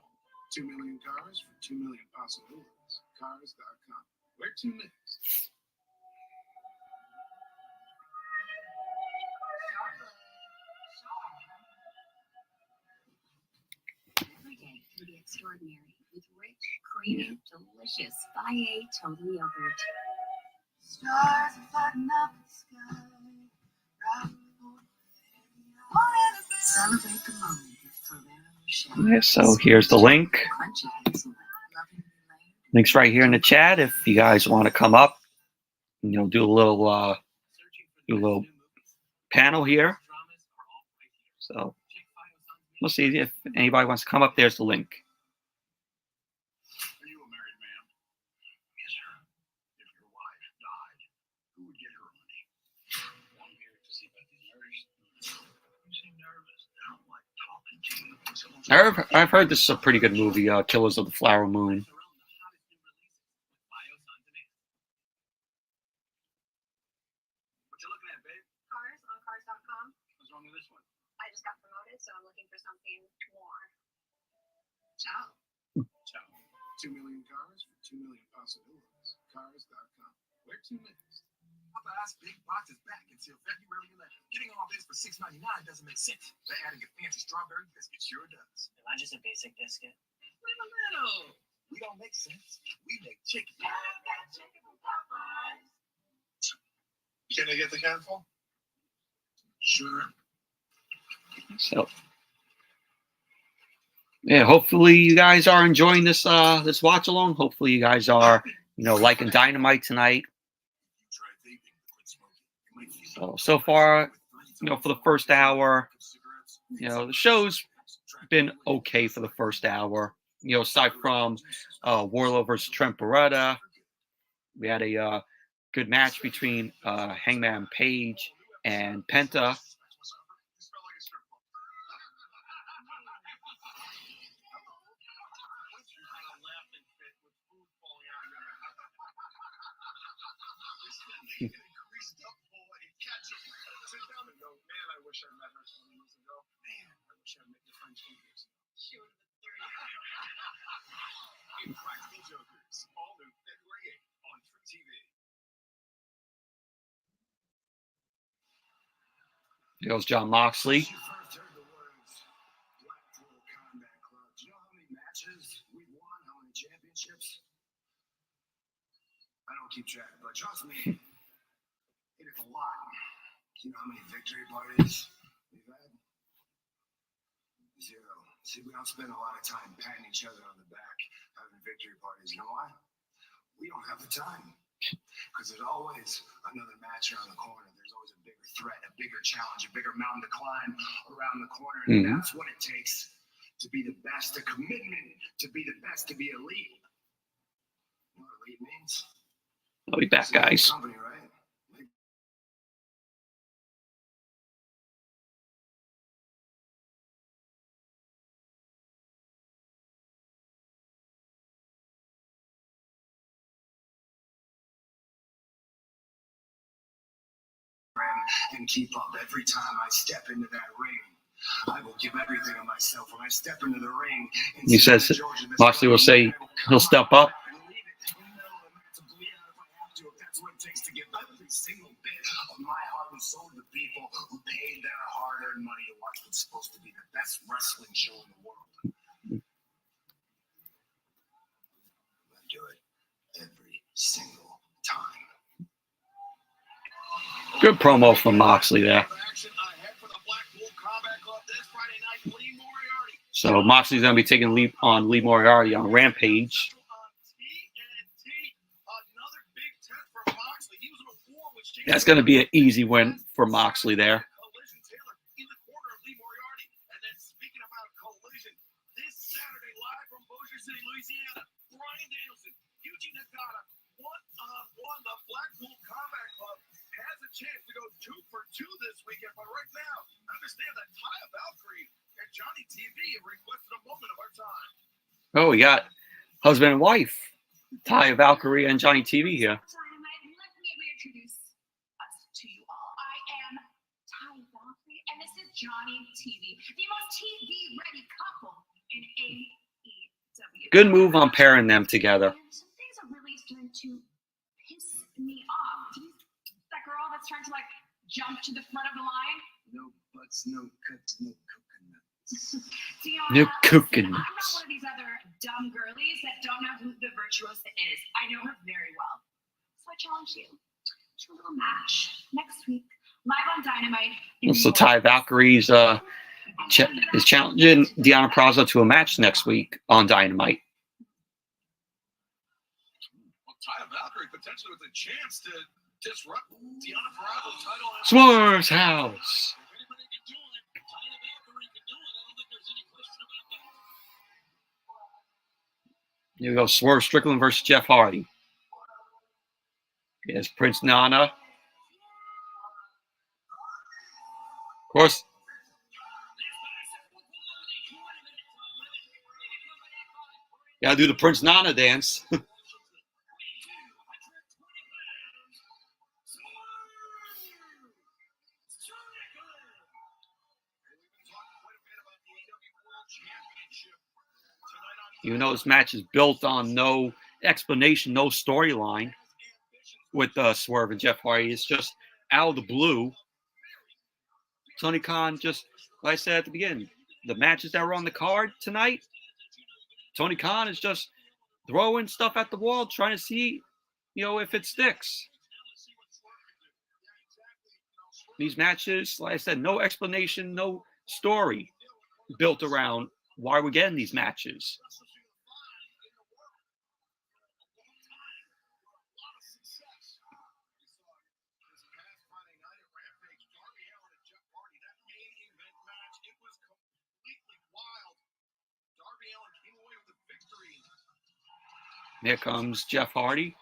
2 million cars for 2 million possibilities. Cars.com. Where to next? Every day can be extraordinary with rich, creamy, delicious Fage total yogurt. Stars are flooding up the sky. Celebrate the moment with Ferrero Rocher. Yeah, so here's the link. Crunchy hazelnut, lovingly layered. Link's right here in the chat if you guys want to come up. You know, do a little panel here. So we'll see if anybody wants to come up. There's the link. Are you a married man? Yes, sir. If your wife died, who would get her money? I'm here to see about these marriages. You seem nervous. I don't like talking to you. I've heard this is a pretty good movie, Killers of the Flower Moon. What you looking at, babe? Cars on cars.com. What's wrong with this one? I just got promoted, so I'm looking for something more. Ciao. Ciao. 2 million cars for 2 million possibilities. Cars.com. Where to next? Papa asked Big Box is back until February 11th. Getting all this for $6.99 doesn't make sense. But adding a fancy strawberry biscuit sure does. Am I just a basic biscuit? Wait a minute. We don't make sense. We make chicken. Can I get the handful? Sure. So yeah, hopefully you guys are enjoying this this watch along. Hopefully you guys are, you know, liking Dynamite tonight. So far, you know, for the first hour, you know, the show's been okay for the first hour. You know, aside from Warlow versus Trent Beretta, we had a good match between Hangman Page and Penta. There goes John Moxley. I don't keep track, but trust me, it is a lot. You know how many victory parties we've had? 0. See, we don't spend a lot of time patting each other on the back, having victory parties. You know why? We don't have the time. Because there's always another match around the corner. There's always a bigger threat, a bigger challenge, a bigger mountain to climb around the corner. And that's what it takes to be the best, a commitment to be the best, to be elite. You know what elite means? I'll be back, guys. Company, right? And keep up every time I step into that ring. I will give everything of myself when I step into the ring. He says Moxley will say he'll step up. That's what it takes to give every single bit of my heart and soul to the people who paid their hard-earned money to watch what's supposed to be the best wrestling show in the world. I do it every single time. Good promo from Moxley there. So Moxley's going to be taking lead on Lee Moriarty on Rampage. That's going to be an easy win for Moxley there. Chance to go 2 for 2 this weekend, but right now, understand that Taya Valkyrie and Johnny TV have requested a moment of our time. Oh, we got husband and wife, Taya Valkyrie and Johnny TV here. Dynamite, let me reintroduce us to you all. I am Taya Valkyrie, and this is Johnny TV, the most TV-ready couple in AEW. Good move on pairing them together. And some things are really starting to piss me off. That girl that's trying to like jump to the front of the line. No butts, no cuts, no coconuts. No coconuts. I'm not one of these other dumb girlies that don't know who the virtuosa is. I know her very well. So I challenge you to a little match next week, live on Dynamite. So Taya Valkyrie's is challenging Deonna Purrazzo to a match next week on Dynamite. Well, Taya Valkyrie potentially with a chance to disrupt Deonna Purrazzo's title. Swerve's house. Here we go. Swerve Strickland versus Jeff Hardy. Here's Prince Nana. Of course. Gotta do the Prince Nana dance. Even though this match is built on no explanation, no storyline with Swerve and Jeff Hardy, it's just out of the blue. Tony Khan just, like I said at the beginning, the matches that were on the card tonight, Tony Khan is just throwing stuff at the wall, trying to see, if it sticks. These matches, like I said, no explanation, no story built around why we're getting these matches. Here comes Jeff Hardy,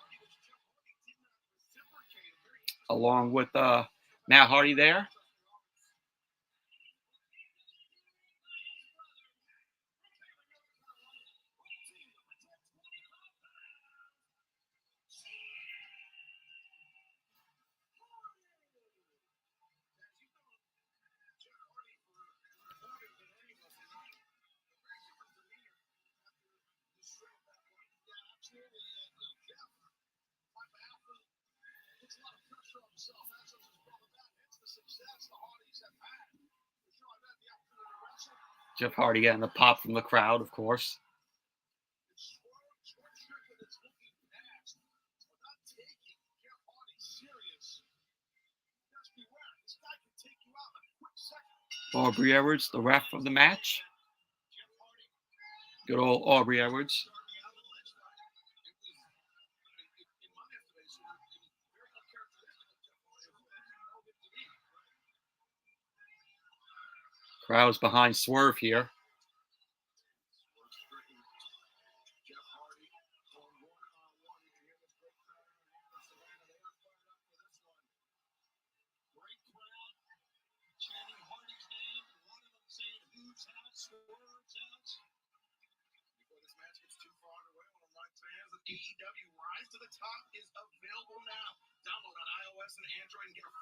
along with Matt Hardy there. Jeff Hardy getting the pop from the crowd, of course. Aubrey Edwards, the ref of the match. Good old Aubrey Edwards. Crowd's behind Swerve here.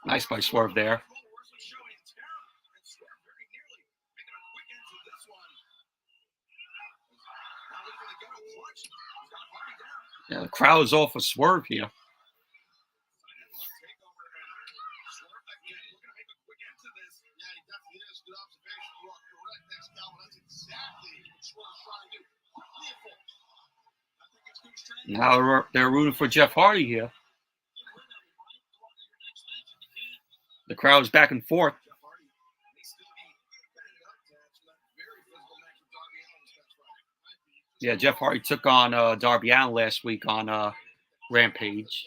Nice by Swerve there. Yeah, the crowd is all for Swerve here. Now they're rooting for Jeff Hardy here. The crowd's back and forth. Yeah, Jeff Hardy took on Darby Allin last week on Rampage.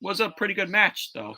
Was a pretty good match, though.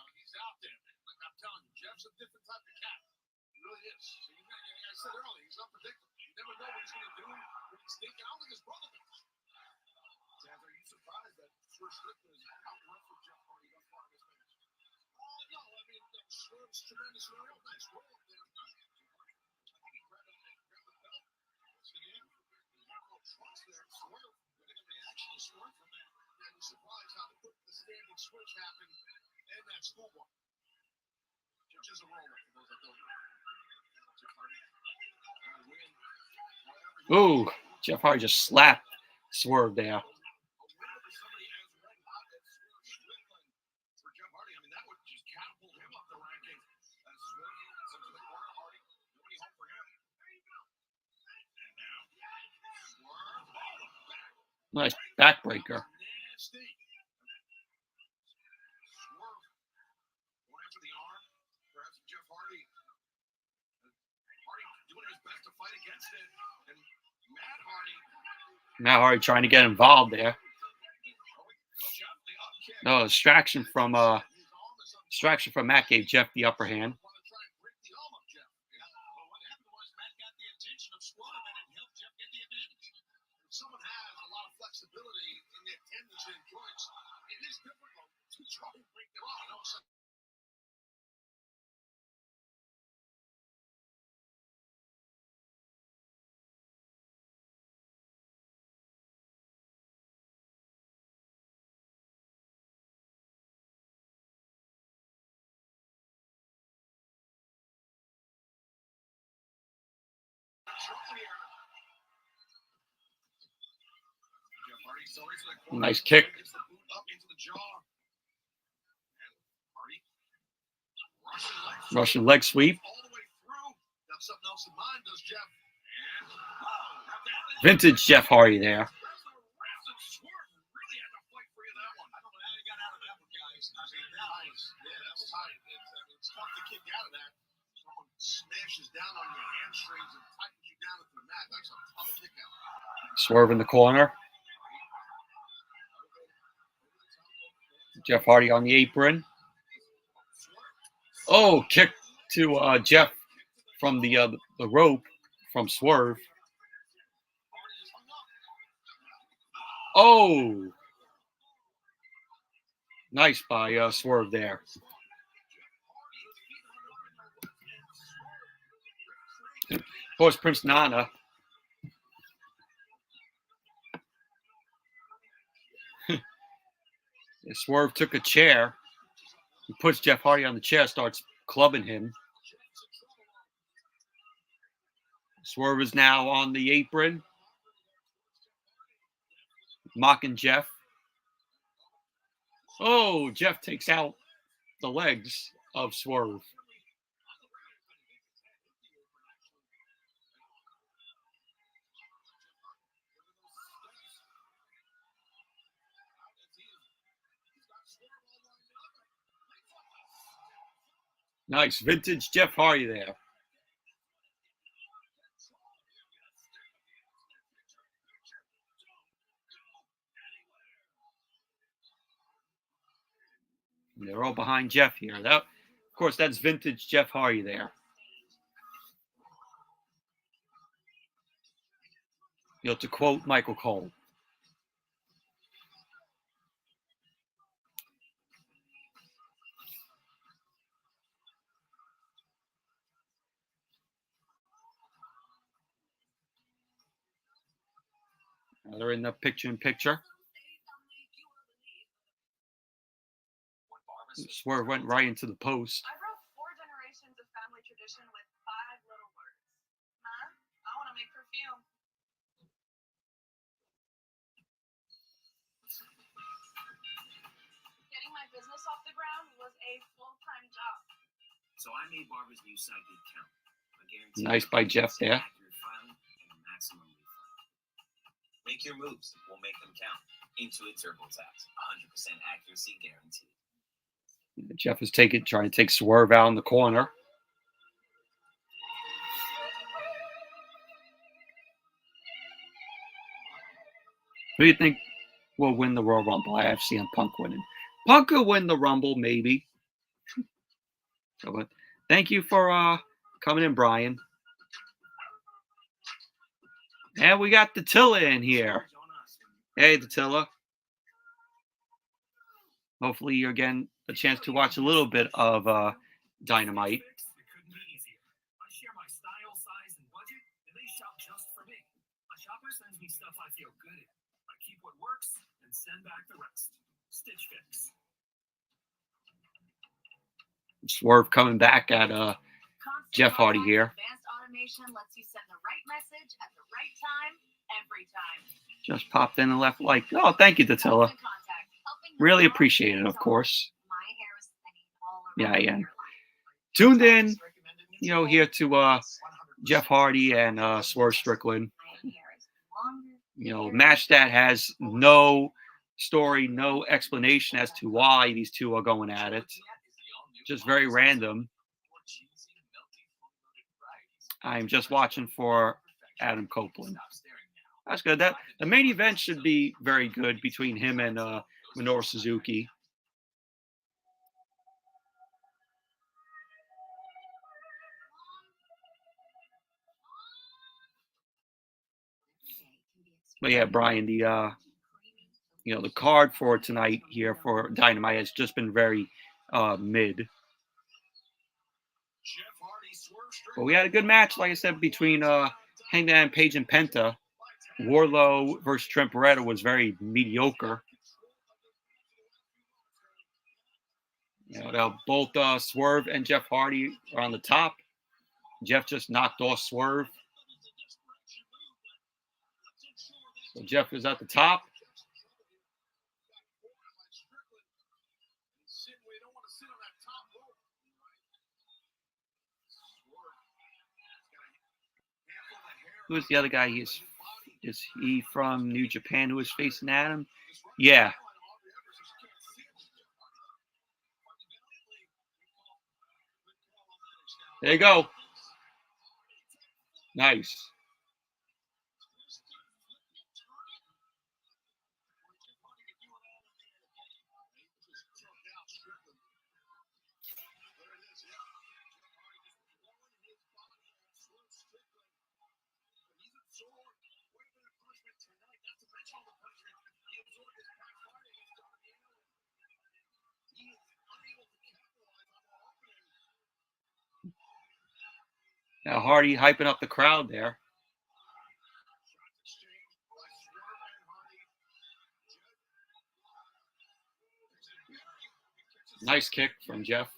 Ooh, Jeff Hardy just slapped Swerve there. Nice backbreaker. Matt Hardy trying to get involved there. No, distraction from Matt gave Jeff the upper hand. Nice kick. Russian leg sweep. Vintage Jeff Hardy there. Swerve in the corner. Jeff Hardy on the apron. Oh, kick to Jeff from the rope from Swerve. Oh, nice by Swerve there. Of course, Prince Nana. Swerve took a chair. He puts Jeff Hardy on the chair, starts clubbing him. Swerve is now on the apron, mocking Jeff. Oh, Jeff takes out the legs of Swerve. Nice vintage Jeff Hardy there. And they're all behind Jeff here. That, of course, that's vintage Jeff Hardy there. You know, to quote Michael Cole. They're in the picture-in-picture. Swerve went right into the post. I wrote 4 generations of family tradition with 5 little words. Huh? I want to make perfume. Getting my business off the ground was a full-time job. So I made Barbara's new site gig count. I guarantee Nice by Jeff there. accurate filing and maximum refund. Make your moves. We'll make them count. Intuit TurboTax. 100% accuracy guaranteed. Jeff is trying to take Swerve out in the corner. Who do you think will win the Royal Rumble? I have CM Punk winning. Punk will win the Rumble, maybe. So, but thank you for coming in, Brian. And we got Datilla in here. Hey, Datilla. Hopefully you're getting a chance to watch a little bit of Dynamite. It couldn't be easier. I share my style, size, and budget, and they shop just for me. My shopper sends me stuff I feel good in. I keep what works and send back the rest. Stitch Fix. Swerve coming back at Jeff Hardy here. Advanced automation lets you send the right message at the right time, every time. Just popped in and left like, oh, thank you, Datilla. Really appreciate it, of course. Yeah. Tuned in, you know, here to Jeff Hardy and Swerve Strickland. You know, match that has no story, no explanation as to why these two are going at it. Just very random. I'm just watching for Adam Copeland. That's good. That the main event should be very good between him and Minoru Suzuki. But yeah, Brian, the you know, the card for tonight here for Dynamite has just been very mid. But we had a good match, like I said, between Hangman Page and Penta. Wardlow versus Trent Beretta was very mediocre. You know, both Swerve and Jeff Hardy are on the top. Jeff just knocked off Swerve. So Jeff is at the top. Who's the other guy? Is he from New Japan who is facing Adam? Yeah. There you go. Nice. Now Hardy hyping up the crowd there. Nice kick from Jeff.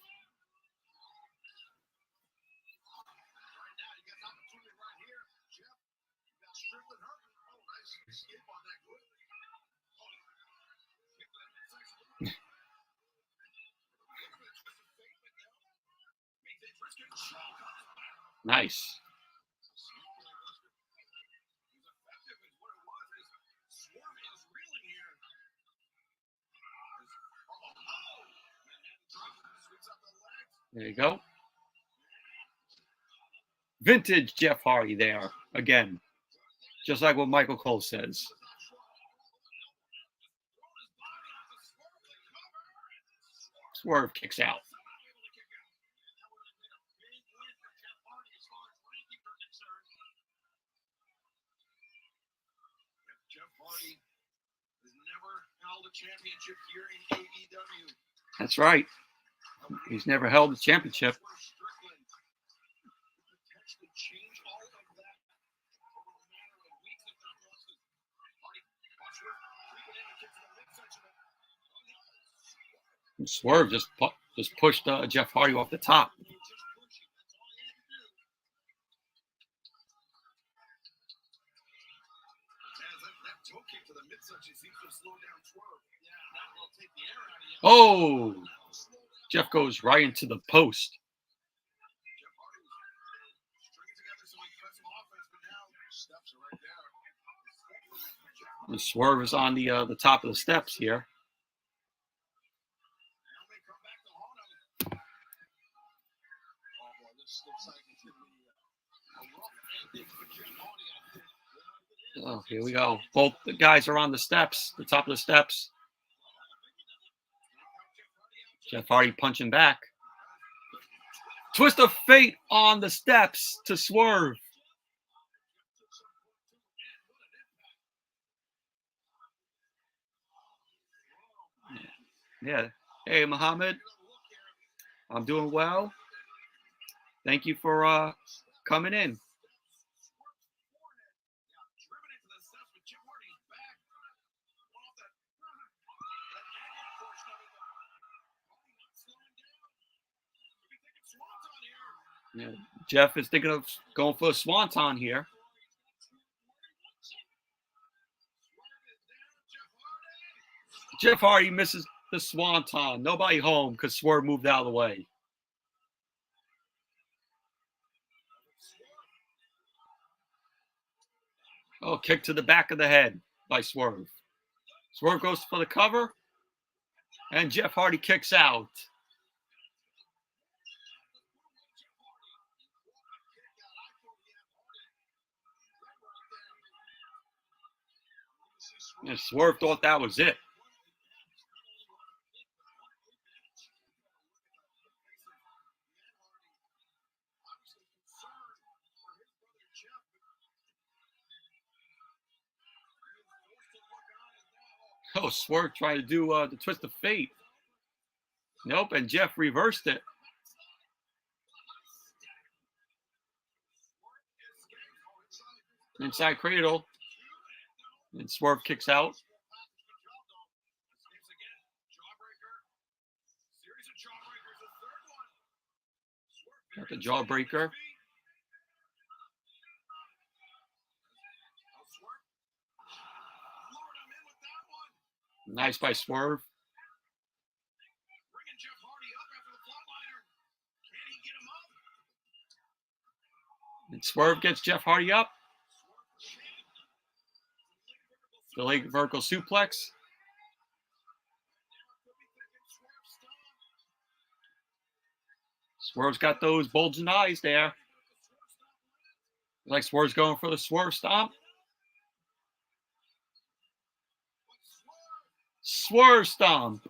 Nice. There you go. Vintage Jeff Hardy there again. Just like what Michael Cole says. Swerve kicks out. Jeff Hardy has never held a championship here in AEW. That's right. He's never held a championship. Swerve just pushed Jeff Hardy off the top. Oh, Jeff goes right into the post. The Swerve is on the top of the steps here. Oh, here we go. Both the guys are on the steps, the top of the steps. Jeff Hardy punching back. Twist of fate on the steps to Swerve. Yeah. Hey, Muhammad. I'm doing well. Thank you for coming in. Yeah, Jeff is thinking of going for a swanton here. Jeff Hardy misses the swanton. Nobody home because Swerve moved out of the way. Oh, kick to the back of the head by Swerve. Swerve goes for the cover, and Jeff Hardy kicks out. And Swerve thought that was it. Oh, Swerve trying to do the twist of fate. Nope, and Jeff reversed it. Inside cradle. And Swerve kicks out. Got the jawbreaker. Nice by Swerve. And Swerve gets Jeff Hardy up. The leg vertical suplex. Swerve's got those bulging eyes there. Like Swerve's going for the Swerve stomp. Swerve stomp.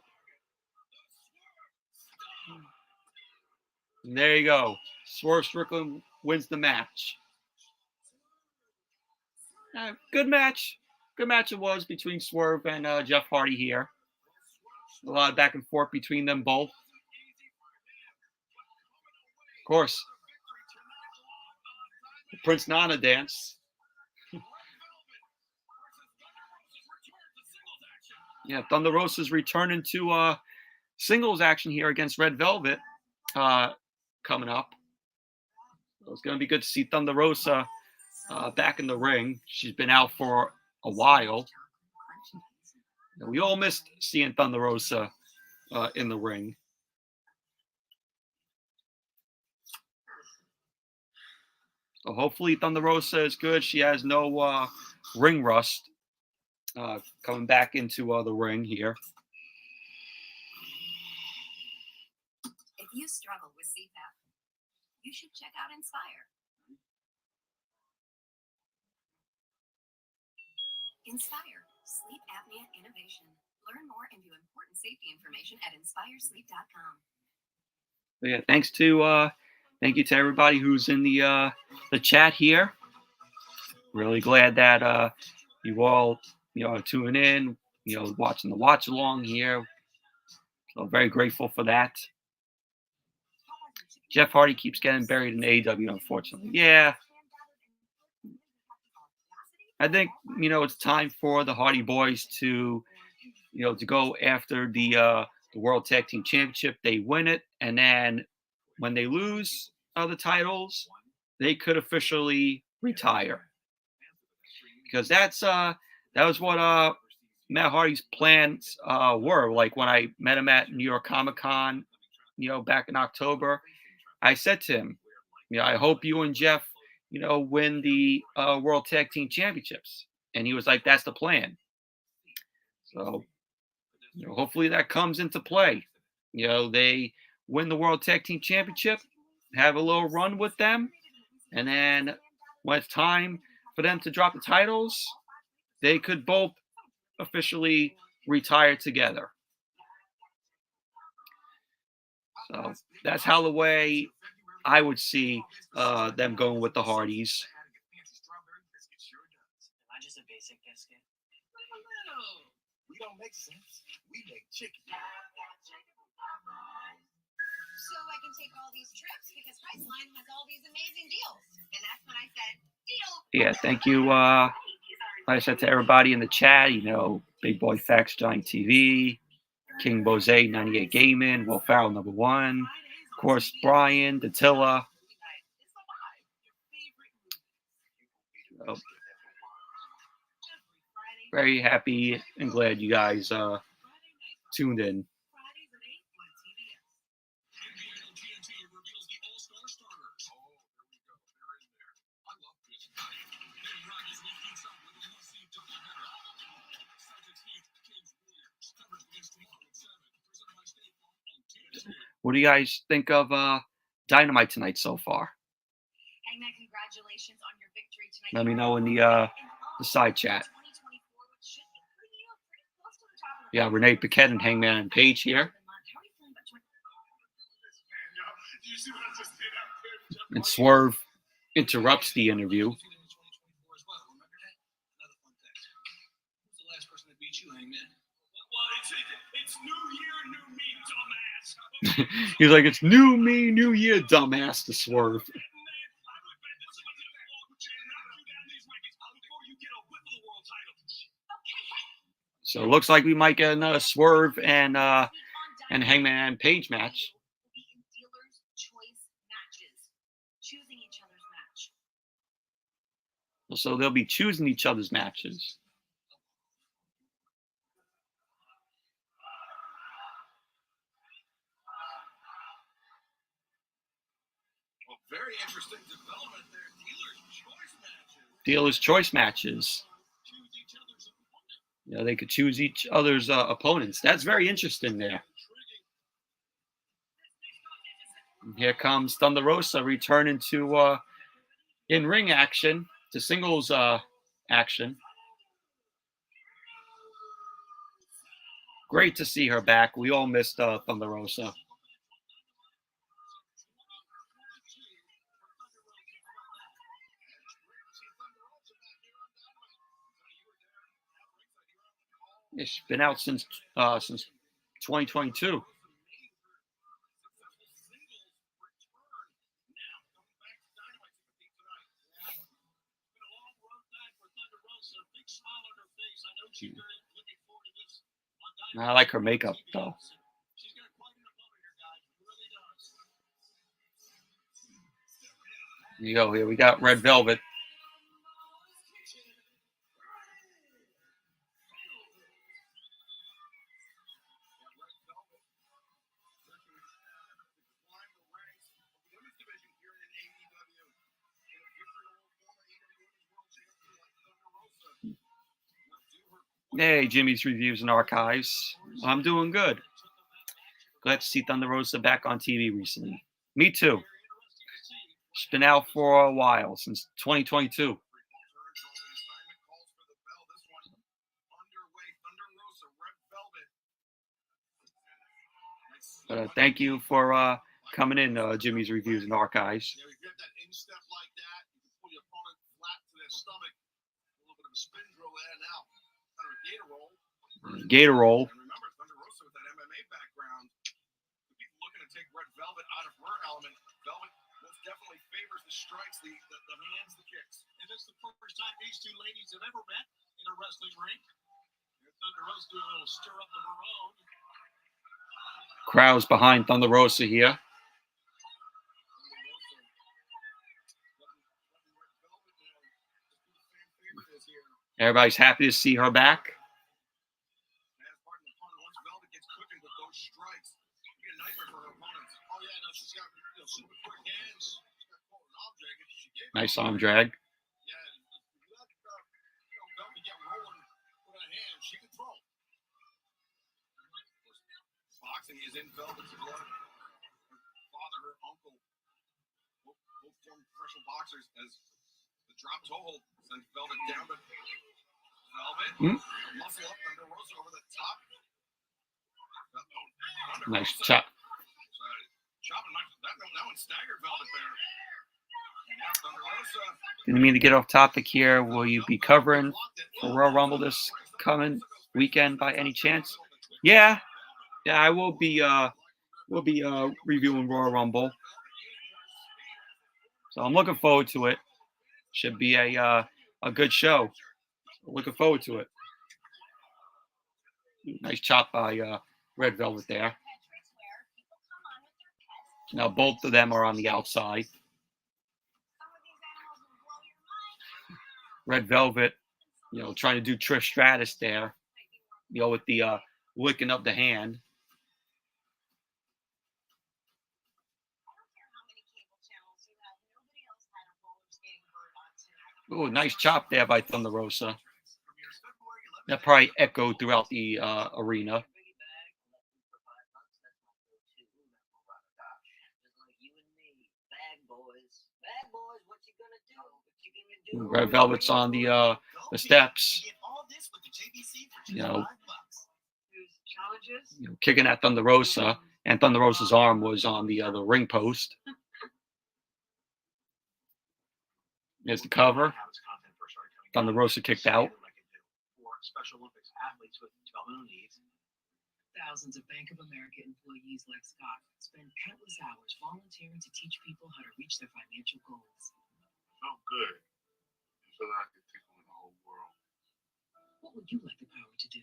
And there you go. Swerve Strickland wins the match. Good match. Good match it was between Swerve and Jeff Hardy here. A lot of back and forth between them both. Of course, Prince Nana dance. Yeah, Thunder Rosa's returning to singles action here against Red Velvet coming up. So it's going to be good to see Thunder Rosa back in the ring. She's been out for a while. We all missed seeing Thunder Rosa in the ring. So hopefully Thunder Rosa is good. She has no ring rust coming back into the ring here. If you struggle with CPAP, you should check out Inspire. Inspire, sleep apnea innovation. Learn more and view important safety information at inspiresleep.com. Yeah, thank you to everybody who's in the chat here. Really glad that you all are tuning in, watching the watch along here. So very grateful for that. Jeff Hardy keeps getting buried in AEW, unfortunately. Yeah. I think, it's time for the Hardy Boys to go after the World Tag Team Championship. They win it, and then when they lose the titles, they could officially retire. Because that was what Matt Hardy's plans were. Like when I met him at New York Comic Con, back in October, I said to him, I hope you and Jeff, win the World Tag Team Championships. And he was like, that's the plan. So, hopefully that comes into play. They win the World Tag Team Championship, have a little run with them, and then when it's time for them to drop the titles, they could both officially retire together. So that's how the way I would see them going with the Hardys. Am I just a basic biscuit? We don't make sense. We make chicken. So I can take all these trips because Priceline has all these amazing deals. And that's when I said, deal. Yeah, thank you. Like I said to everybody in the chat, Big Boy Facts, Johnny TV, King Bose, 98 Gaming, Will Farrell, #1. Of course, Brian, Datilla. So, very happy and glad you guys tuned in. What do you guys think of Dynamite tonight so far? Hangman, congratulations on your victory tonight. Let me know in the side chat. Yeah, Renee Paquette and Hangman and Page here. And Swerve interrupts the interview. It's new year, new me, dumbass. He's like, it's new me, new year, dumbass, to Swerve. So it looks like we might get another Swerve and Hangman Page match. So they'll be choosing each other's matches. Well, very interesting development there. Dealer's choice matches. They could choose each other's opponents. That's very interesting there. And here comes Thunder Rosa returning to in-ring action, to singles action. Great to see her back. We all missed Thunder Rosa. It's been out since 2022. I like her makeup though. Here you go. Here we got Red Velvet. Hey, Jimmy's Reviews and Archives. I'm doing good. Glad to see Thunder Rosa back on TV recently. Me too. She's been out for a while, since 2022. Thank you for coming in, Jimmy's Reviews and Archives. Yeah, if you have that instep like that, you can pull your opponent flat to their stomach. A little bit of a spin drill there now. Kind of a gator roll. Gator roll. And remember, Thunder Rosa with that MMA background could be looking to take Red Velvet out of her element. Velvet most definitely favors the strikes, the hands, the kicks. And this is the first time these two ladies have ever met in a wrestling ring. And Thunder Rosa doing a little stir up of her own. Crowds behind Thunder Rosa here. Everybody's happy to see her back. Nice arm drag. Boxing is in Velvet's blood. Her father, her uncle, both former professional boxers. As the drop toe hold sends Velvet down, but Velvet muscle up Thunder Rosa over the top. Nice chop. Chopping that one staggered Velvet there. And now Thunder Rosa. Didn't mean to get off topic here. Will you be covering for Royal Rumble this coming weekend by any chance? Yeah, I will be. We'll be reviewing Royal Rumble, so I'm looking forward to it. Should be a good show. Looking forward to it. Nice chop by Red Velvet there. Now both of them are on the outside. Red Velvet, trying to do Trish Stratus there, with the licking up the hand. Oh, nice chop there by Thunder Rosa. That probably echoed throughout the arena. Red Velvet's on the steps, kicking at Thunder Rosa, and Thunder Rosa's arm was on the ring post. There's the cover. Thunder Rosa kicked out. Thousands of Bank of America employees like Scott spend countless hours volunteering to teach people how to reach their financial goals. Oh, good. So that I can take on the whole world. What would you like the power to do?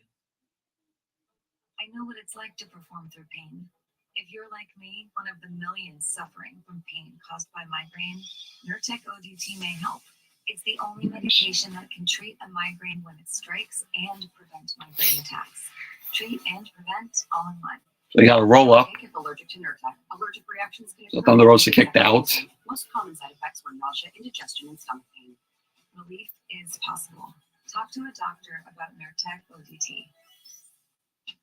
I know what it's like to perform through pain. If you're like me, one of the millions suffering from pain caused by migraine, Nurtec ODT may help. It's the only medication that can treat a migraine when it strikes and prevent migraine attacks. Treat and prevent all in one. So you got to roll up. If allergic to Nurtec, allergic reactions can So Thunder Rosa kicked out. Most common side effects were nausea, indigestion, and stomach pain. Relief is possible. Talk to a doctor about Nurtec ODT.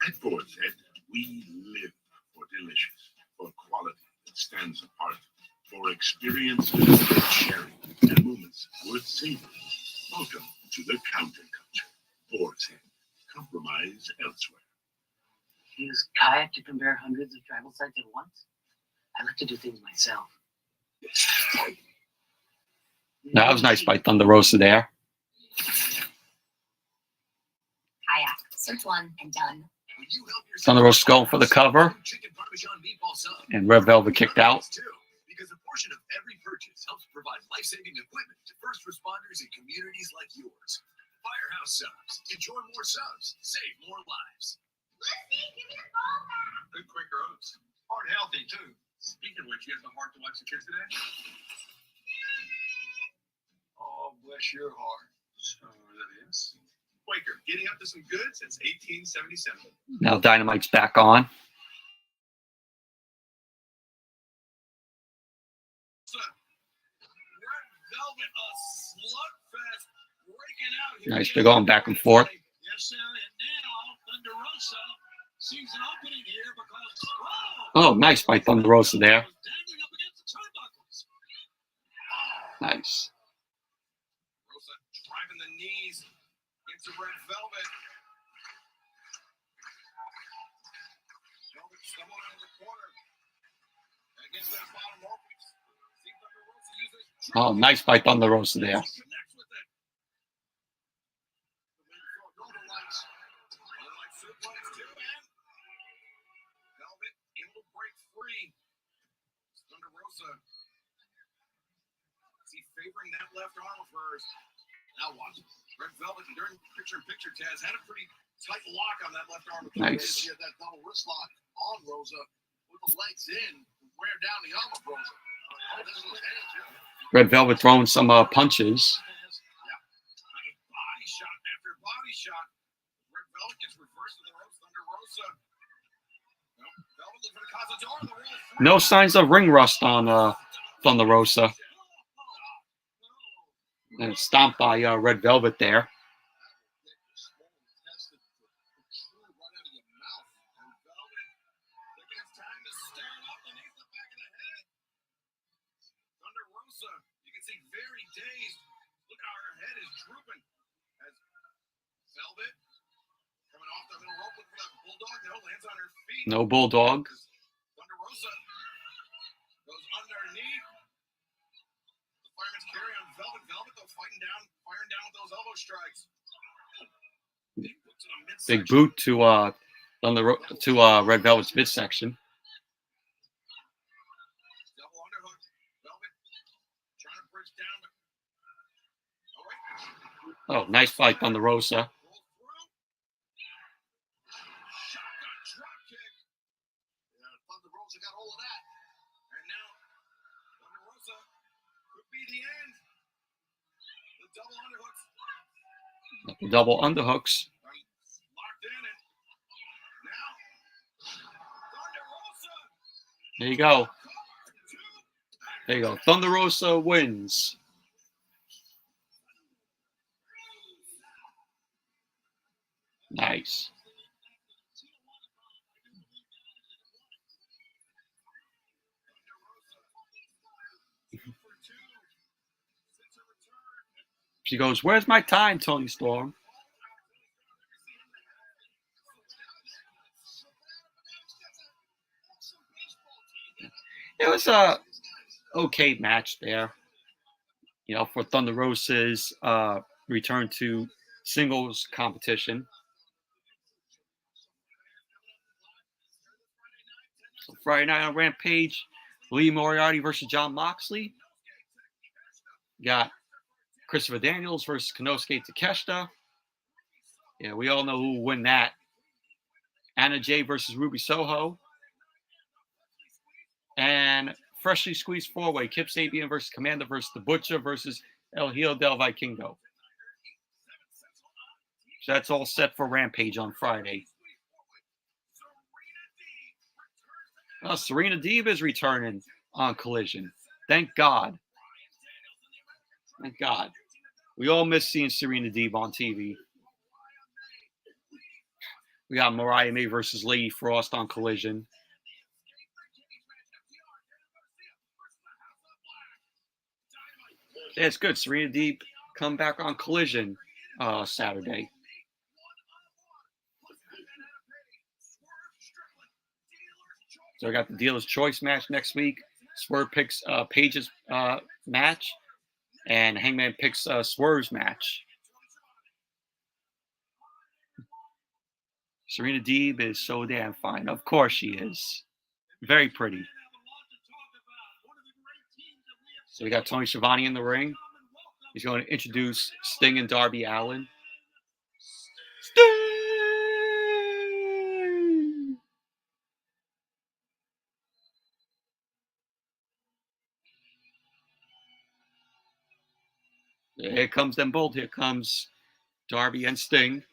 At Ford's Head, we live for delicious, for quality that stands apart, for experiences worth sharing and moments worth savoring. Welcome to the counterculture. Ford's Head. Compromise elsewhere. Use kayak to compare hundreds of travel sites at once? I like to do things myself. That was nice by Thunder Rosa there. Kayak. Search one and done. Thunder Rosa going for the cover. And Red Velvet kicked out. Because a portion of every purchase helps provide life-saving equipment to first responders in communities like yours. Firehouse Subs. Enjoy more subs. Save more lives. give me the ball back. Good Quaker Oats. Heart healthy, too. Speaking of which, you have the heart to watch the kids today? Oh, bless your heart. So that is. Quaker, getting up to some good since 1877. Now Dynamite's back on. Red Velvet, a slugfest breaking out here. Nice, they're going back and forth. Yes, sir. And now Thunder Rosa sees an opening here because Oh, nice by Thunder Rosa there. dangling up against the turnbuckles. Nice. Rosa driving the knees into Red Velvet. Velvet stumbled out of the corner. And against that bottom rope, we see Thunder Rosa use this. Oh, nice by Thunder Rosa there. Connects with it. Northern Lights. Northern Lights suplex too, and Velvet able to break free. Thunder Rosa. Is he favoring that left arm of hers? Now watch. Red Velvet during picture-in-picture, Taz had a pretty tight lock on that left arm. Nice. He had that double wrist lock on Rosa with the legs in, wear down the arm of Rosa. Oh, this is his hands, yeah. Red Velvet throwing some punches. Body shot after body shot. Red Velvet gets reversed to the ropes. Thunder Rosa. Velvet looking for the Cazador. The roll. No signs of ring rust on Thunder Rosa. And stomped by Red Velvet there. Thunder Rosa, you can see very dazed. Look how her head is drooping. As Velvet coming off the middle rope, looking for that bulldog. No, lands on her feet. No bulldog. Thunder Rosa goes underneath. The fireman's carry on Velvet. Velvet, though, fighting down, firing down with those elbow strikes. Big boot to the midsection. Big boot to Red Velvet's midsection. Double underhook. Velvet trying to bridge down. But... Oh, nice fight Thunder Rosa. Roll through. Shotgun drop kick. Yeah, Thunder Rosa got hold of that. And now Thunder Rosa could be the end. The double underhooks Double underhooks. locked in it. Now Thunder Rosa. There you go. There you go. Thunder Rosa wins. Nice. She goes, "Where's my time, Tony Storm?" It was a okay match there, you know, for Thunder Rosa's return to singles competition. So Friday night on Rampage, Lee Moriarty versus Jon Moxley. Got Christopher Daniels versus Konosuke Takeshita. Yeah, we all know who will win that. Anna Jay versus Ruby Soho. And freshly squeezed four-way, Kip Sabian versus Commander versus The Butcher versus El Hijo del Vikingo. So that's all set for Rampage on Friday. Serena Deeb is returning on Collision. Thank God. Thank God. We all miss seeing Serena Deeb on TV. We got Mariah May versus Lady Frost on Collision. Yeah, it's good. Serena Deeb come back on Collision Saturday. So I got the Dealer's Choice match next week. Swerve picks Paige's match. And Hangman picks Swerve's match. Serena Deeb is so damn fine. Of course she is. Very pretty. So we got Tony Schiavone in the ring. He's going to introduce Sting and Darby Allin. Sting! Here comes them both. Here comes Darby and Sting.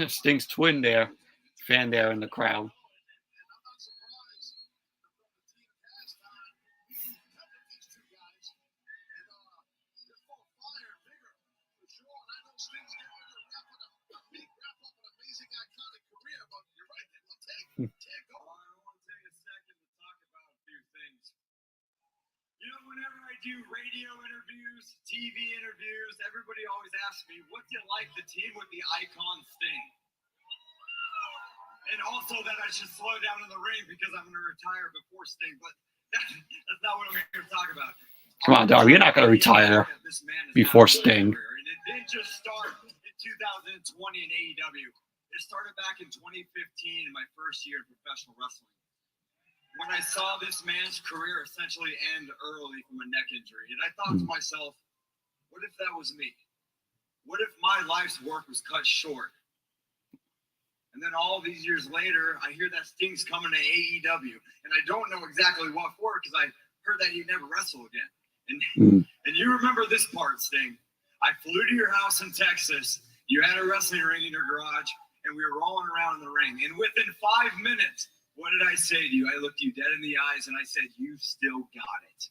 Sting's twin there, fan there in the crowd. Whenever I do radio interviews, TV interviews, everybody always asks me, what's it like the team with the icon Sting? And also that I should slow down in the ring because I'm going to retire before Sting, but that's not what I'm here to talk about. Come on, Darby, you're not going to retire before Sting. And it didn't just start in 2020 in AEW. It started back in 2015 in my first year in professional wrestling, when I saw this man's career essentially end early from a neck injury. And I thought to myself, what if that was me? What if my life's work was cut short? And then all these years later, I hear that Sting's coming to AEW. And I don't know exactly what for, because I heard that he'd never wrestle again. And you remember this part, Sting. I flew to your house in Texas. You had a wrestling ring in your garage, and we were rolling around in the ring. And within 5 minutes, what did I say to you? I looked you dead in the eyes and I said, "You've still got it."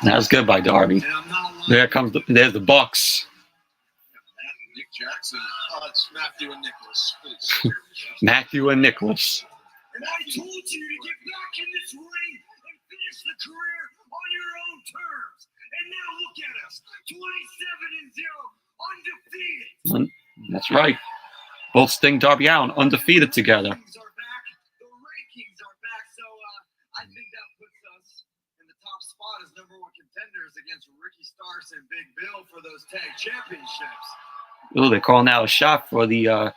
That was good by Darby. There comes there's the Bucks. Nick Jackson. It's Matthew and Nicholas, please. Matthew and Nicholas. And I told you to get back in this ring and finish the career on your own terms. And now look at us, 27-0, undefeated. That's right. Both Sting, Darby Allin, undefeated together. The rankings are back, so I think that puts us in the top spot as #1 contenders against Ricky Starks and Big Bill for those tag championships. Oh, they're calling out a shot for the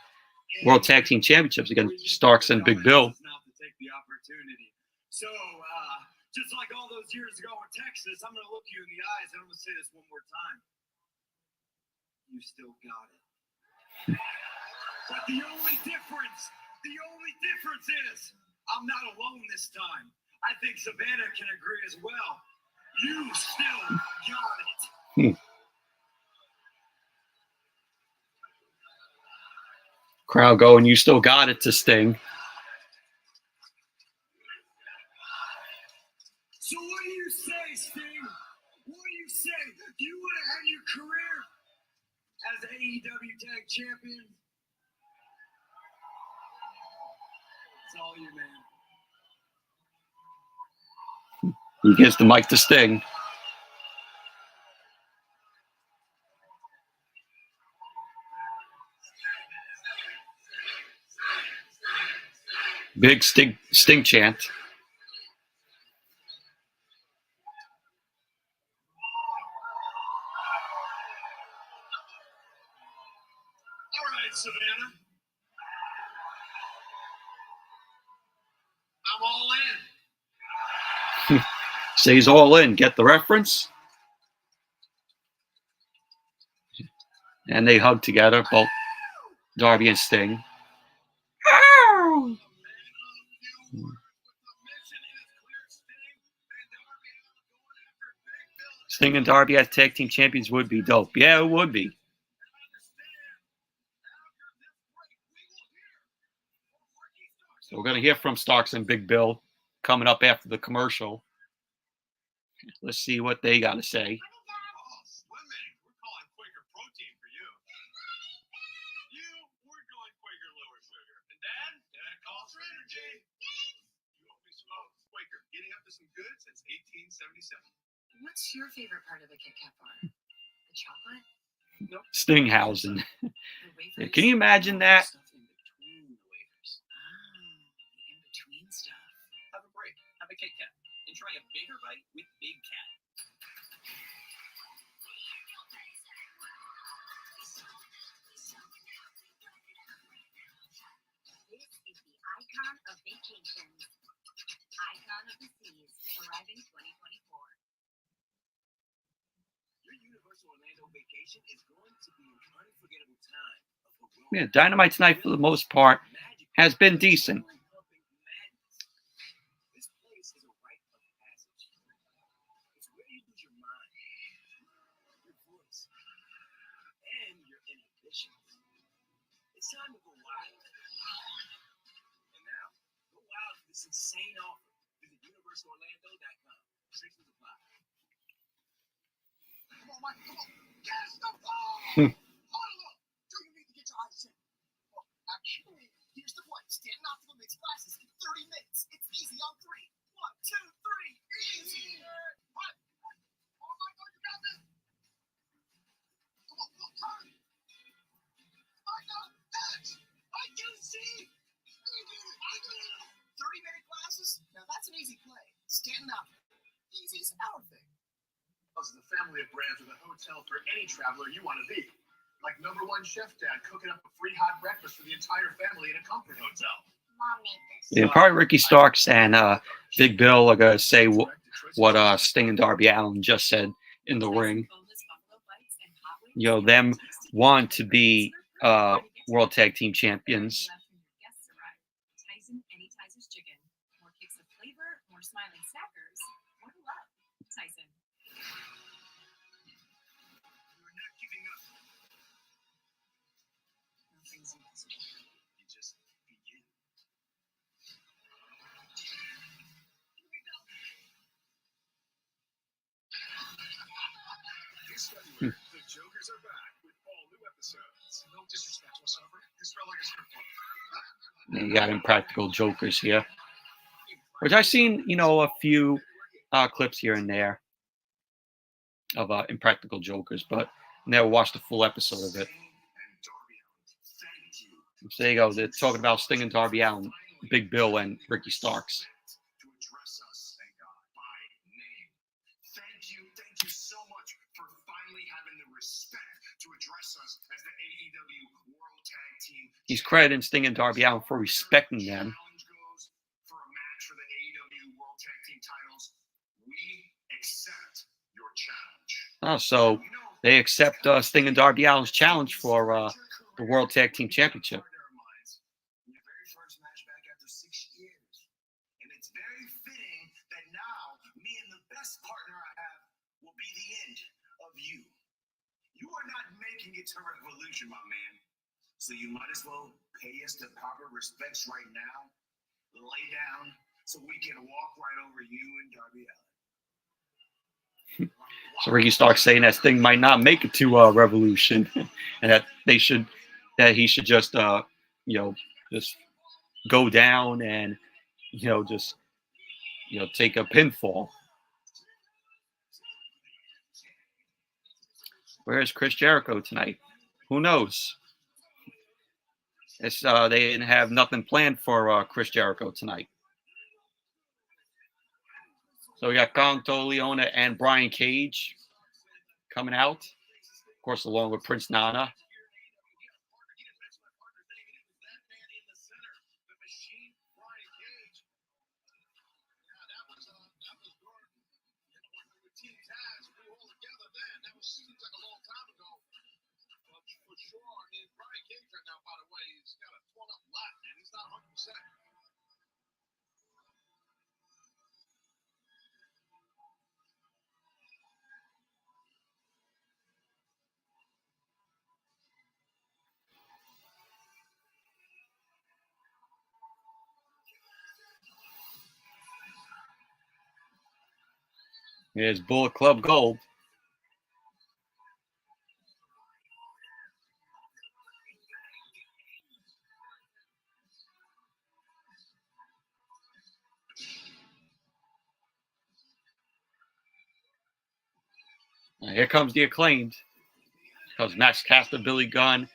World Tag Team Championships against Starks and Big Bill. Not to take the opportunity. So, just like all those years ago in Texas, I'm going to look you in the eyes and I'm going to say this one more time. You still got it. But the only difference is I'm not alone this time. I think Savannah can agree as well. You still got it. Crowd going, "You still got it" to Sting. So what do you say, Sting? What do you say? Do you want to end your career as AEW Tag Champion? It's all you, man. He gives the mic to Sting. Big Sting chant. All right, Savannah. I'm all in. Stays all in. Get the reference? And they hug together, both Darby and Sting. Sting and Darby as tag team champions would be dope. Yeah, it would be. So we're going to hear from Starks and Big Bill coming up after the commercial. Let's see what they got to say. Swimming. We're calling Quaker protein for you. We're going Quaker lower sugar. And Dad calls for energy. You always smoke Quaker. Getting up to some good since 1877. What's your favorite part of a Kit Kat bar? The chocolate? Stinghausen. The wafers? Can you imagine that? Stuff in between the wafers. The in-between stuff. Have a break. Have a Kit Kat. And try a bigger bite with Big Cat. This is the icon of vacations. Son of the Seas, arriving 2024. Your Universal Orlando vacation is going to be an unforgettable time. Yeah, Dynamite tonight, for the most part, has been decent. This place is a rite of passage. It's where you lose your mind, your voice, and your inhibitions. It's time to go wild. And now, go wild for this insane offer. Visit UniversalOrlando.com. Restrictions apply. Come on, Mike, come on. Catch the ball! Hold up! Do you need to get your eyes checked? Well, actually, here's the play. Stand out to the mixed classes in 30 minutes. It's easy on 3. 1, 2, 3. Easy! Right. Oh, Michael, you got this. Come on, turn. Michael, catch! I can see! 30-minute classes? Now that's an easy play. Stand out. Easy's our thing. This is a family of brands with a hotel for any traveler you want to be. Like #1 Chef Dad cooking up a free hot breakfast for the entire family in a comfort hotel. Mom made this. Yeah, probably Ricky Starks and Big Bill are gonna say what Sting and Darby Allin just said in the ring. You know, them want to be World Tag Team Champions. Tyson, any Tyson chicken. More kicks of flavor, more smiling snackers, more love. Tyson. You're not giving up. Nothing's impossible. You just begin. This February, the Jokers are back with all new episodes. No disrespect whatsoever. This felt like a strip club. You got Impractical Jokers here, which I've seen, you know, a few clips here and there of Impractical Jokers, but never watched a full episode of it. So there you go. They're talking about Sting and Darby Allin, Big Bill and Ricky Starks. To address us by name. Thank you so much for finally having the respect to address us as the AEW World Tag Team. He's crediting Sting and Darby Allin for respecting them. Challenge goes for a match for the AEW World Tag Team titles. We accept your challenge. Oh, so they accept Sting and Darby Allin's challenge for the World Tag Team Championship. Your very first match back after 6 years. And it's very fitting that now me and the best partner I have will be the end of you. You are not making it to Revolution, my man. So you might as well pay us the proper respects right now. Lay down so we can walk right over you and Darby Allin. So Ricky Starks saying that Sting might not make it to Revolution, and that he should just you know, just go down and just take a pinfall. Where's Chris Jericho tonight? Who knows? It's they didn't have nothing planned for Chris Jericho tonight. So we got Conto Leona and Brian Cage coming out, of course, along with Prince Nana. Here's Bullet Club Gold. Now here comes the Acclaimed. Comes Max Caster, Billy Gunn,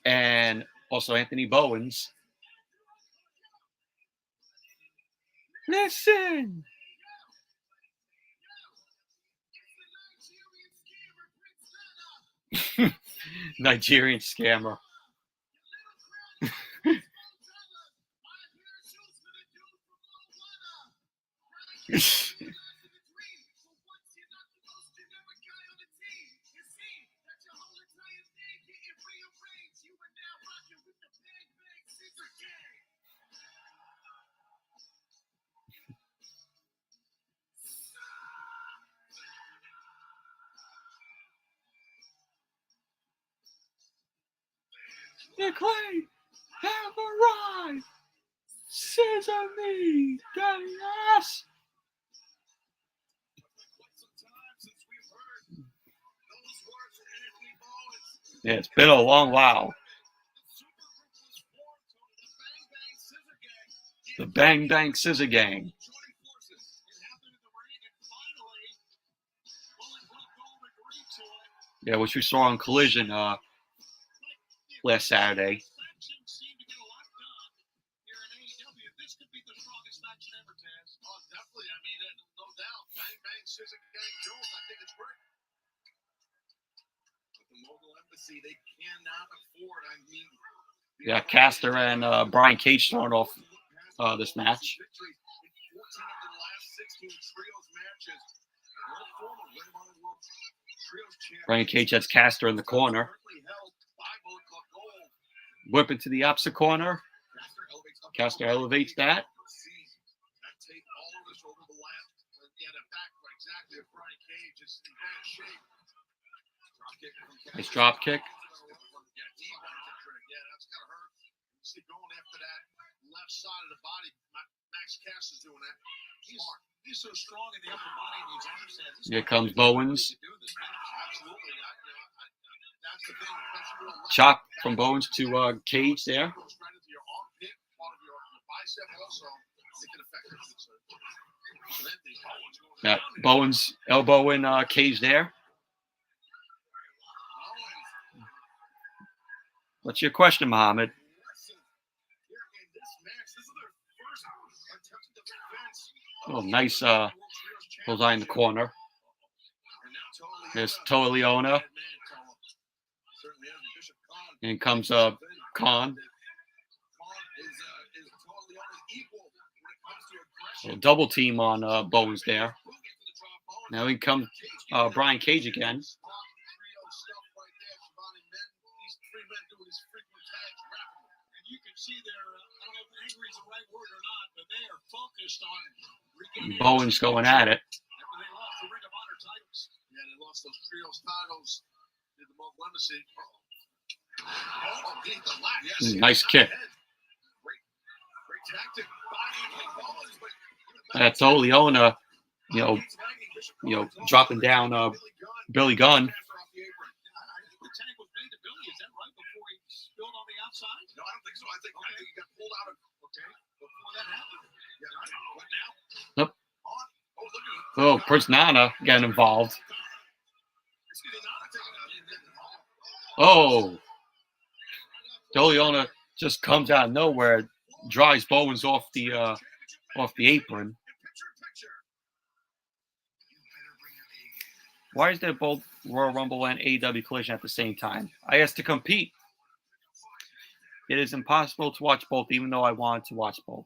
and also Anthony Bowens. Listen. Nigerian scammer. The Clay have arrived. SUZUKI, yes. Yeah, it's been a long while. The Bang Bang Scissor Gang. Yeah, which we saw on Collision last Saturday. Yeah, Caster and Brian Cage starting off this match. Brian Cage has Caster in the corner. Whip into the opposite corner. Caster elevates that. Nice drop kick. Here comes Bowens. Chop from Bowens to Cage there. Yeah, Bowens elbowing Cage there. What's your question, Muhammad? Oh, nice bullseye in the corner. There's Toa Leona. And comes Khan. So double team on Bowens there. Now in comes Brian Cage again. Bowens going at it. Nice kick. That's Oleona, you know, dropping down Billy Gunn. Yep. Oh, Prince Nana getting involved. Oh, Oleona just comes out of nowhere, drives Bowens off the apron. Why is there both Royal Rumble and AEW Collision at the same time? I asked to compete. It is impossible to watch both, even though I wanted to watch both.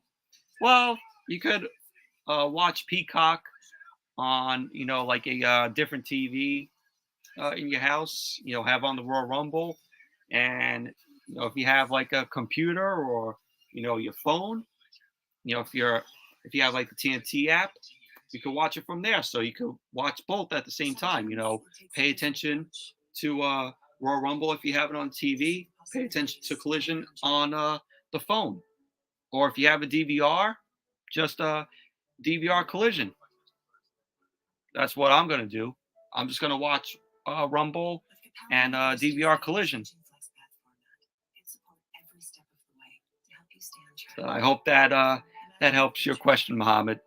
Well, you could watch Peacock on, you know, like a different TV in your house. You know, have on the Royal Rumble, and you know, if you have like a computer or you know your phone, you know, if you have like the TNT app, you can watch it from there. So you could watch both at the same time. You know, pay attention to Royal Rumble if you have it on TV. Pay attention to Collision on the phone, or if you have a DVR, just DVR Collision. That's what I'm gonna do. I'm just gonna watch Rumble and DVR Collision. So I hope that that helps your question, Muhammad.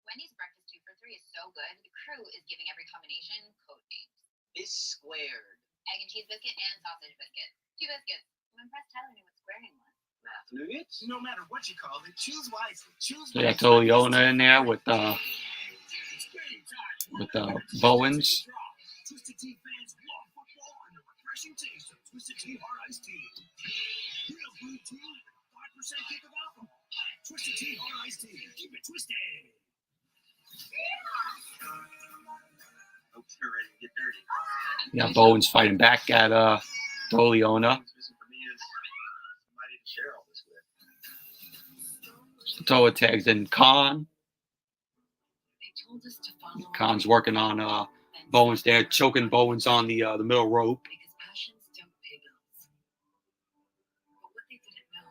Wendy's breakfast 2 for $3 is so good. The crew is giving every combination code names. This squared. Egg and cheese biscuit and sausage biscuit. 2 biscuits. I'm impressed Tyler knew what squaring was. Math nuggets? No matter what you call it, choose wisely. Choose So you got Oleona in there with Bowens. Twisted Tea fans love football and the refreshing taste of Twisted Tea Hard Iced Tea. Real blue tea, 5% kick of alcohol. Twisted tea or iced tea. Keep it twisted. Hope you're ready to get dirty. Yeah, Bowen's fighting back at Doliona. Toa tags in Khan. Khan's working on Bowens there, choking Bowens on the middle rope. Because passions don't pay bills. But what they didn't know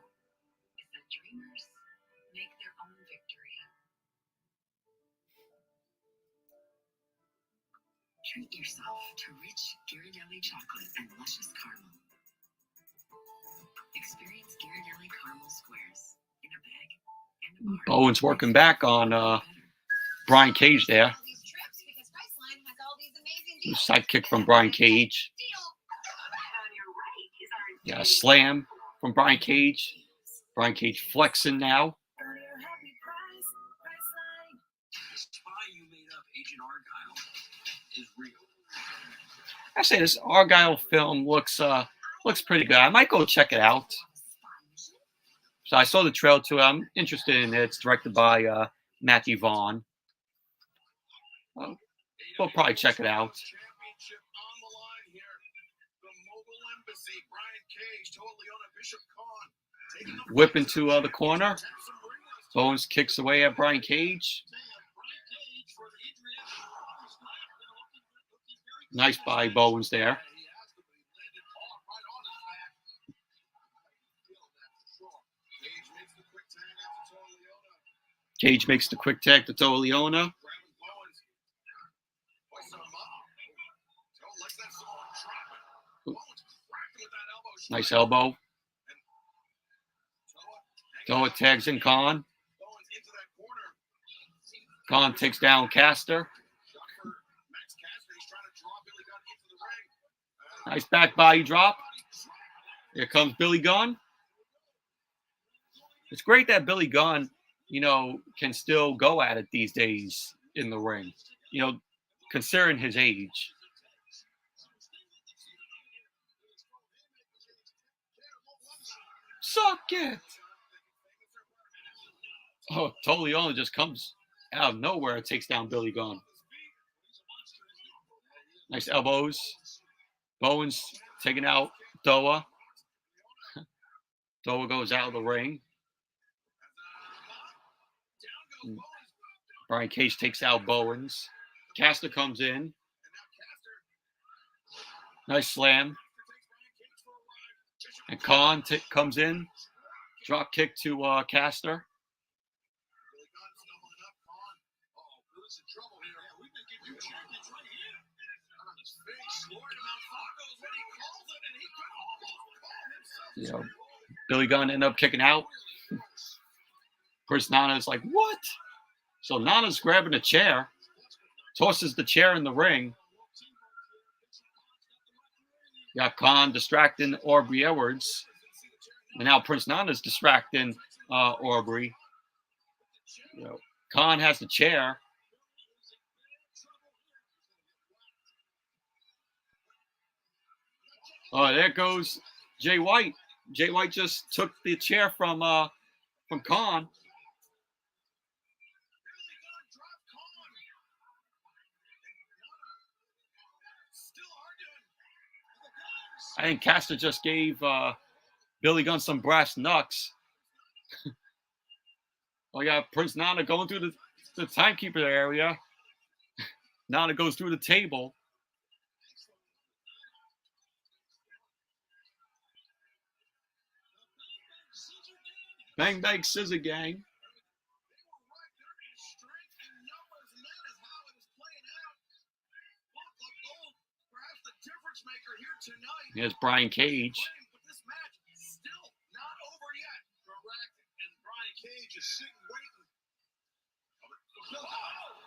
is that dreamers make their own victory. Treat yourself to rich Ghirardelli chocolate and luscious caramel. Experience Ghirardelli caramel squares in a bag and a bar. Bowens working back on Brian Cage there. Sidekick from Brian Cage. Yeah, slam from Brian Cage. Brian Cage flexing now. The spy you made up, Agent Argyle, is real. I say this Argyle film looks pretty good. I might go check it out. So I saw the trailer too. I'm interested in it. It's directed by Matthew Vaughn. We'll probably check it out. Championship on the line here. The Mobile Embassy, Brian Cage, Leona, Bishop Khan. Whip into the corner. Bowens kicks away at Brian Cage. Nice by Bowens there. Cage makes the quick tag to Leona. Nice elbow. Toa tags in Khan. Khan takes down Caster. Nice back body drop. Here comes Billy Gunn. It's great that Billy Gunn, can still go at it these days in the ring, considering his age. Suck it. Oh, Leona just comes out of nowhere and takes down Billy Gunn. Nice elbows. Bowens taking out Toa. Toa goes out of the ring. Brian Cage takes out Bowens. Caster comes in. Nice slam. And Khan comes in. Drop kick to Caster. Billy Gunn ended up kicking out. Chris Nana's like, what? So Nana's grabbing a chair, tosses the chair in the ring. Got Khan distracting Aubrey Edwards. And now Prince Nana's distracting Aubrey. Khan has the chair. Oh, there goes Jay White. Jay White just took the chair from Khan. I think Caster just gave Billy Gunn some brass knucks. Oh, yeah, Prince Nana going through the timekeeper area. Nana goes through the table. Bang Bang Scissor Gang. Here's Brian Cage.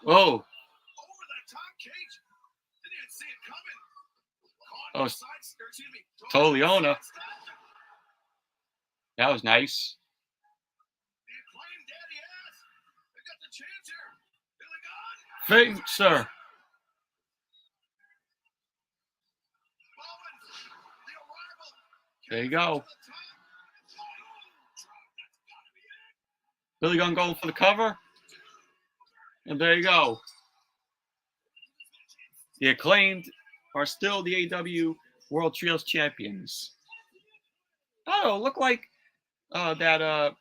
Oh. Oh, Leona. That was nice. Sir. There you go. Billy Gunn going for the cover. And there you go. The Acclaimed are still the AEW World Trios Champions. Oh, look like that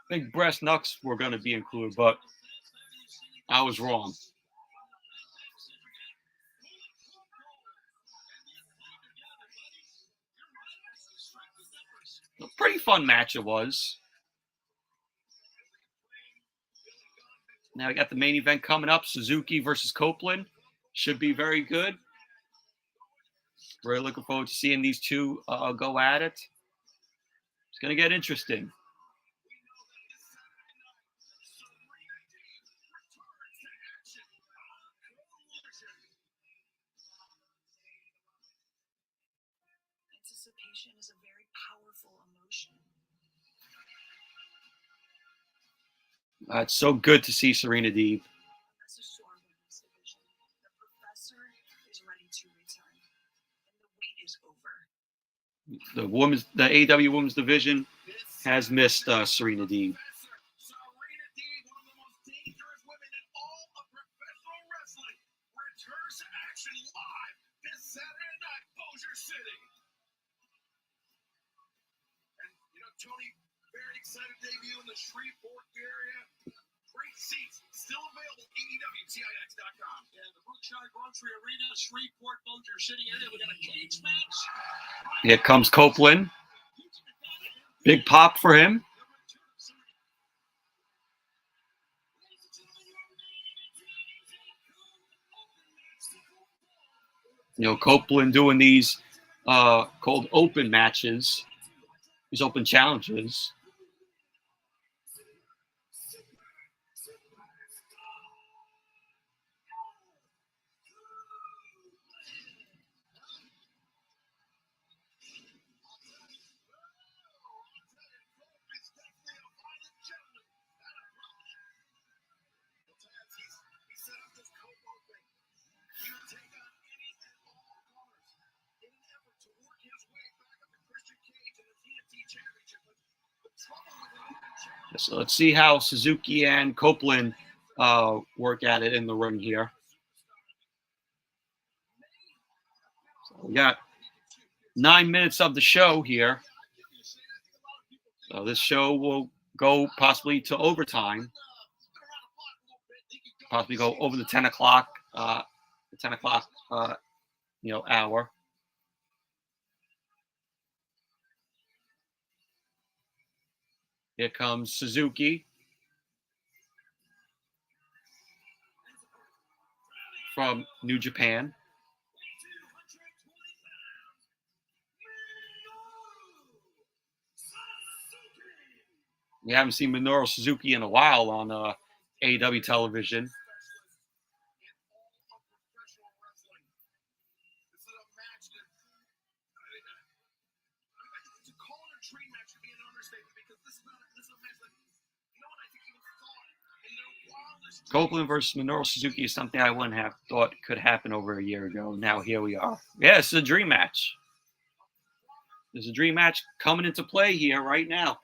big breast knucks were going to be included, but I was wrong. A pretty fun match it was. Now we got the main event coming up, Suzuki versus Copeland. Should be very good. Really looking forward to seeing these two go at it. It's going to get interesting. Anticipation is a very powerful emotion. It's so good to see Serena Deeb. This is SWERVE division. The professor is ready to return, and the wait is over. The AEW Women's Division has missed Serena Deeb. Serena Deeb, one of the most dangerous women in all of professional wrestling, returns to action live this Saturday night, Bossier City. And, you know, Tony, very excited debut in the Shreveport area. Great seats, still available at AEWTIX.com. Yeah, the Brookshire Grocery Arena, Shreveport, Bossier City area. We got a cage match. Here comes Copeland. Big pop for him. You know, Copeland doing these called open matches, these open challenges. So let's see how Suzuki and Copeland work at it in the ring here. So we got 9 minutes of the show here. So this show will go possibly to overtime. Possibly go over the 10 o'clock, hour. Here comes Suzuki from New Japan. We haven't seen Minoru Suzuki in a while on AEW television. Copeland versus Minoru Suzuki is something I wouldn't have thought could happen over a year ago. Now here we are. Yeah, it's a dream match. There's a dream match coming into play here right now.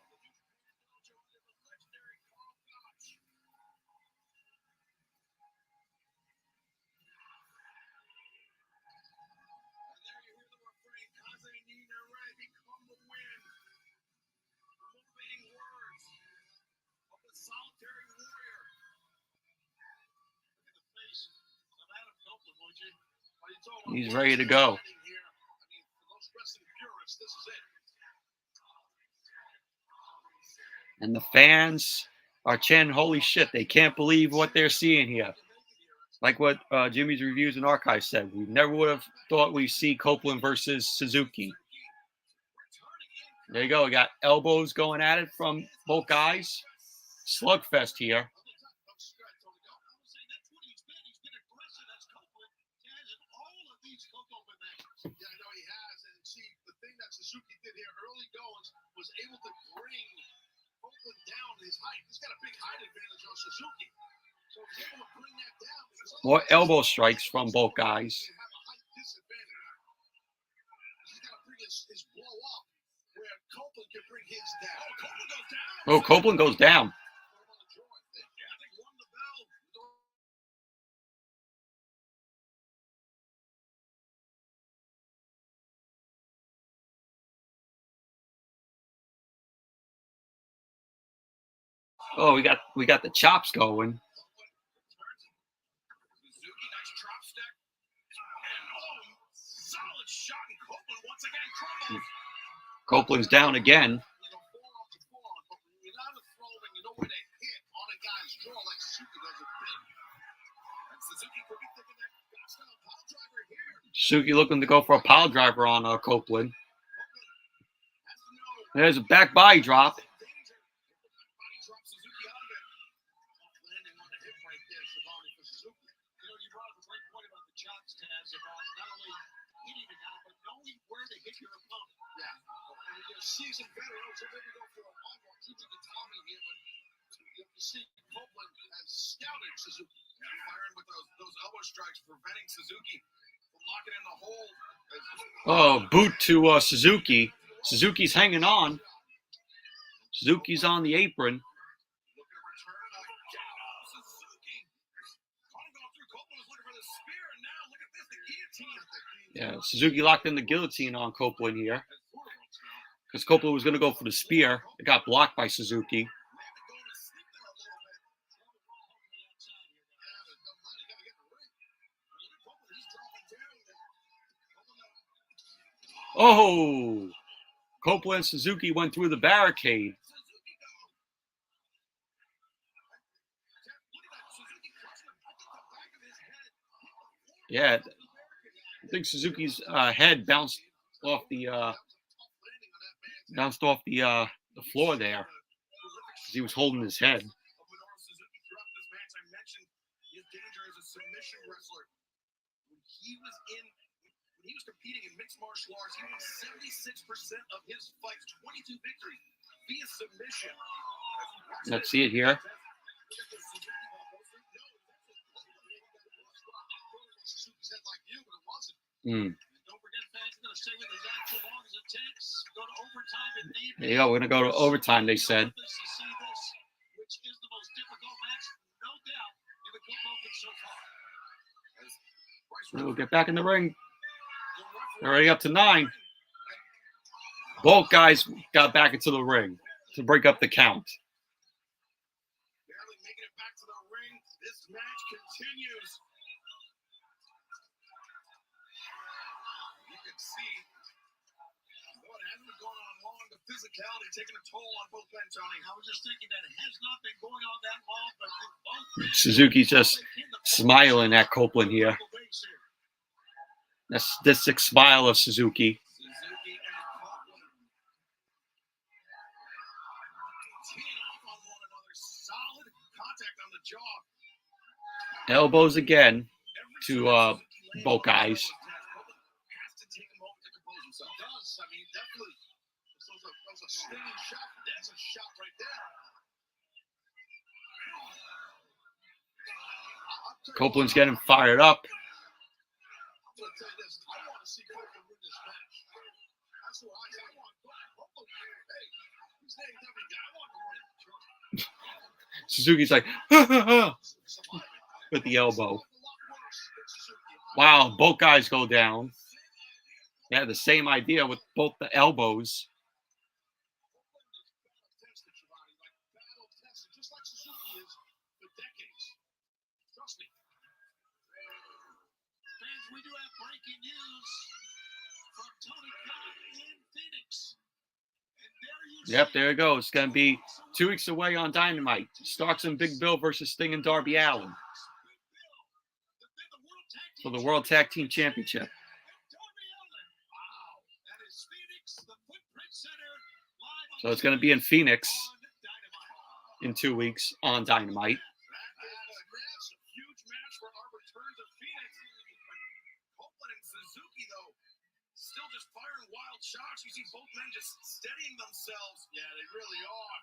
He's ready to go. And the fans are chanting, holy shit, they can't believe what they're seeing here. Like what Jimmy's Reviews and Archives said. We never would have thought we'd see Copeland versus Suzuki. There you go. We got elbows going at it from both guys. Slugfest here. Yeah, I know he has. And see, the thing that Suzuki did here early goings was able to bring Copeland down his height. He's got a big height advantage on Suzuki. So he's able to bring that down. More elbow strikes from both guys. He's got to bring his blow up where Copeland can bring his down. Oh, Copeland goes down. Oh, we got the chops going. Suzuki, nice drop step. And solid shot, and Copeland once again crumbles. Copeland's down again. But when you're not a throw and you know where to hit on a guy's jaw like Suzuki does it big. And Suzuki could be thinking that that's not a pile driver here. Suzuki looking to go for a pile driver on Copeland. There's a back body drop. Seasoned veteran, so maybe go for a hard one. Keep the Tommy here, but you see Copeland has scouted Suzuki, firing with those elbow strikes, preventing Suzuki from locking in the hole. Oh, boot to Suzuki. Suzuki's hanging on. Suzuki's on the apron. Looking to return Suzuki. Going through, Copeland was looking for the spear, and now look at this, the guillotine. Yeah, Suzuki locked in the guillotine on Copeland here. Because Copeland was going to go for the spear. It got blocked by Suzuki. Oh! Copeland and Suzuki went through the barricade. Yeah, I think Suzuki's head bounced off the floor there. He was holding his head. When he was competing in mixed martial arts, he won 76% of his fights, 22 victories via submission. Let's see it here. There you go. We're going to go to overtime, they said. We'll get back in the ring. Already up to 9. Both guys got back into the ring to break up the count. Barely making it back to the ring. This match continues. You can see what hasn't been going on long. The physicality taking a toll on both men, Tony. I was just thinking that it has not been going on that long, but both Suzuki's just smiling at Copeland here. That's the sick smile of Suzuki. Suzuki and Copeland teeing off on one another. Solid contact on the jaw. Elbows again to both guys. Has to take a moment to compose himself. Does. I mean, definitely. That was a stinging shot. That's a shot right there. Copeland's getting fired up. I'm going to tell you this. I want to see Copeland win this match. That's what I want. Copeland, hey, he's the AEW guy. I want to win. Suzuki's like, with the elbow. Wow, both guys go down. They had the same idea with both the elbows. Just like Suzuki is for decades. Trust me. Fans, we do have breaking news from Tony Khan in Phoenix. Yep, there it goes. It's going to be 2 weeks away on Dynamite. Starks and Big Bill versus Sting and Darby Allin for the World Tag Team Championship. So it's going to be in Phoenix in 2 weeks on Dynamite. Huge match for our return to Phoenix. Copeland and Suzuki, though, still just firing wild shots. You see both men just steadying themselves. Yeah, they really are.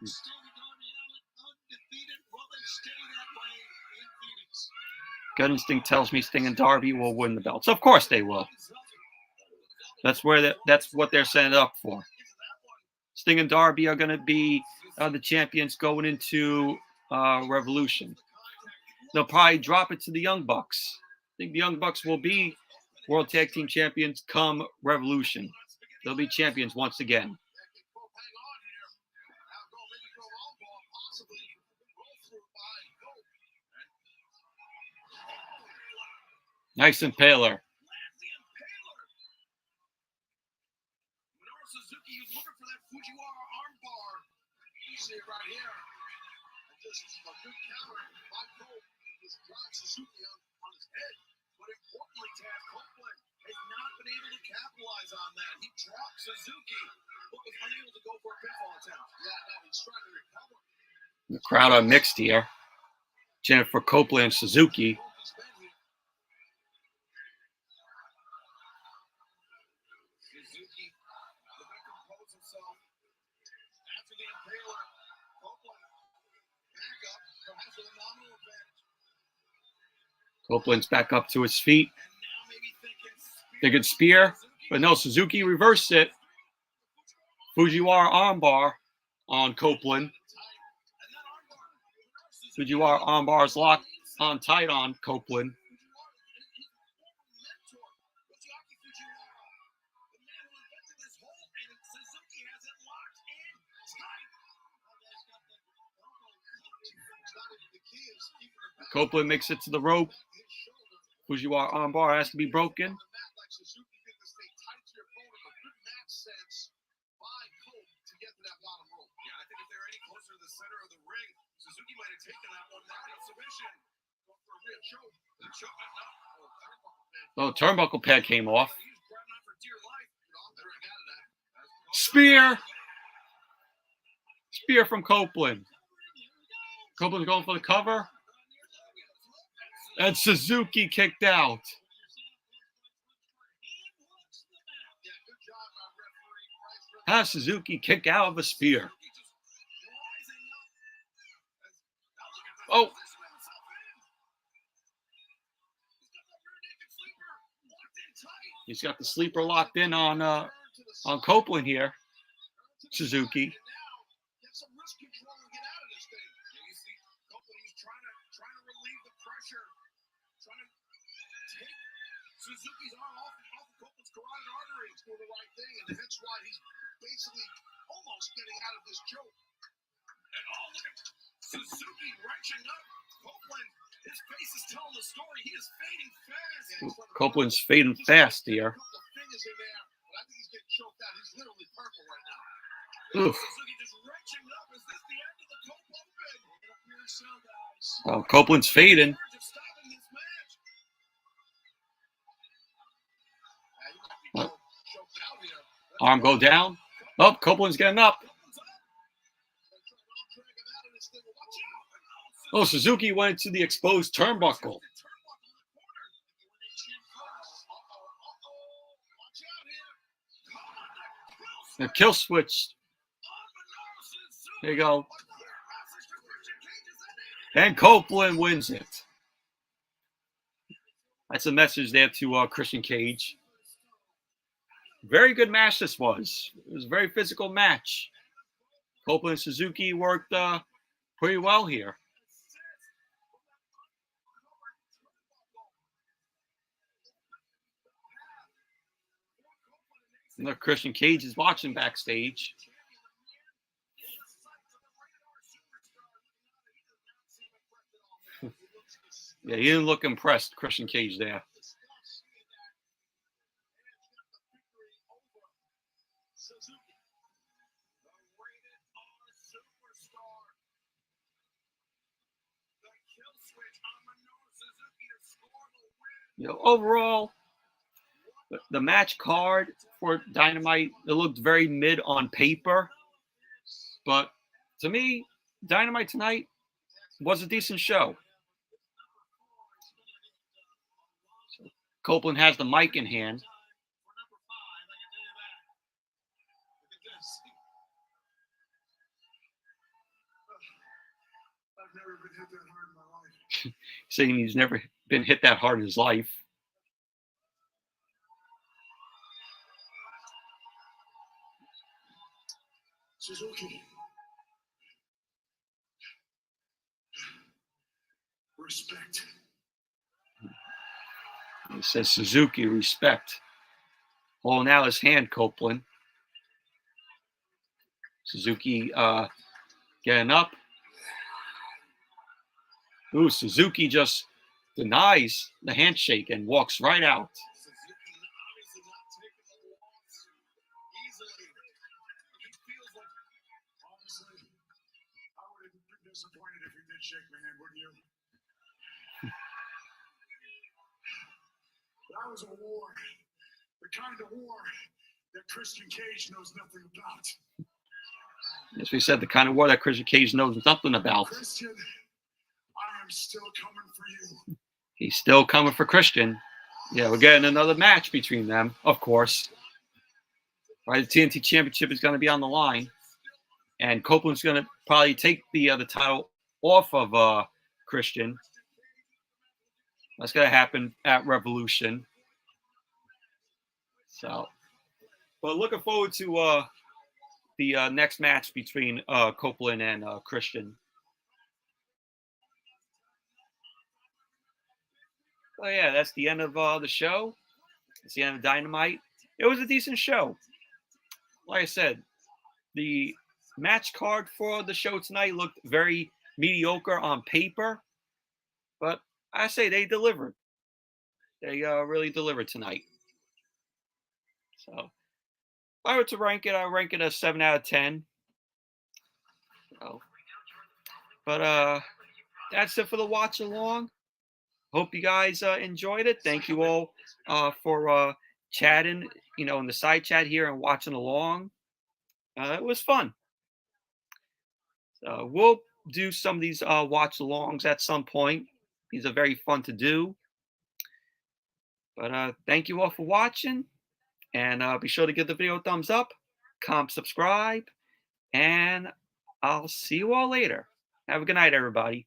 Undefeated. Will they stay that way in Phoenix? Gut instinct tells me Sting and Darby will win the belts. Of course they will. That's what they're setting it up for. Sting and Darby are going to be the champions going into Revolution. They'll probably drop it to the Young Bucks. I think the Young Bucks will be World Tag Team Champions come Revolution. They'll be champions once again. Nice impaler. Suzuki is looking for that Fujiwara armbar. You see it right here. And just a good counter by Cole. Just drives Suzuki on his head. But importantly, Taz, Copeland has not been able to capitalize on that. He dropped Suzuki, but was unable to go for a pinfall attempt. Yeah, now he's trying to recover. The crowd are mixed here. Jennifer Copeland and Suzuki. Copeland's back up to his feet. Thinking spear, but no, Suzuki reversed it. Fujiwara armbar on Copeland. Fujiwara armbar is locked on tight on Copeland. Copeland makes it to the rope. Fujiwara armbar has to be broken. Oh, turnbuckle pad came off. Spear. Spear from Copeland. Copeland's going for the cover. And Suzuki kicked out. How does Suzuki kick out of a spear? Oh. He's got the sleeper locked in on Copeland here. Suzuki. Suzuki's arm off Copeland's carotid artery is doing the right thing, and that's why he's basically almost getting out of this choke. And oh, look at Suzuki wrenching up Copeland. His face is telling the story. He is fading fast. Copeland's fading fast here. A couple of fingers in there, but I think he's getting choked out. He's literally purple right now. Oof. Suzuki just wrenching up. Is this the end of the Cope Open? It appears so, guys. Oh, Copeland's fading. Arm go down. Oh, Copeland's getting up. Oh, Suzuki went into the exposed turnbuckle. The kill switch. There you go. And Copeland wins it. That's a message there to Christian Cage. Very good match this was. It was a very physical match. Copeland and Suzuki worked pretty well here. Look, Christian Cage is watching backstage. Yeah, he didn't look impressed, Christian Cage there. You know, overall, the match card for Dynamite, it looked very mid on paper. But to me, Dynamite tonight was a decent show. So Copeland has the mic in hand. I've never been hit that hard in my life. Saying he's never been hit that hard in his life. Suzuki. Respect. He says Suzuki, respect. Holding out his hand, Copeland. Suzuki getting up. Ooh, Suzuki just denies the handshake and walks right out. Suzuki obviously not taking the loss easily. He feels like, honestly, I would have been disappointed if you did shake my hand, wouldn't you? That was a war. The kind of war that Christian Cage knows nothing about. As we said, the kind of war that Christian Cage knows nothing about. Christian, I am still coming for you. He's still coming for Christian. Yeah, we're getting another match between them, of course. Right, the TNT Championship is going to be on the line, and Copeland's going to probably take the title off of Christian. That's going to happen at Revolution. So, but looking forward to the next match between Copeland and Christian. Oh yeah, that's the end of the show. It's the end of Dynamite. It was a decent show. Like I said, the match card for the show tonight looked very mediocre on paper, but I say they delivered. They really delivered tonight. So, if I were to rank it, I would rank it a 7 out of 10. So, but that's it for the watch along. Hope you guys enjoyed it. Thank you all for chatting, in the side chat here and watching along. It was fun. So we'll do some of these watch alongs at some point. These are very fun to do. But thank you all for watching. And be sure to give the video a thumbs up, comment, subscribe, and I'll see you all later. Have a good night, everybody.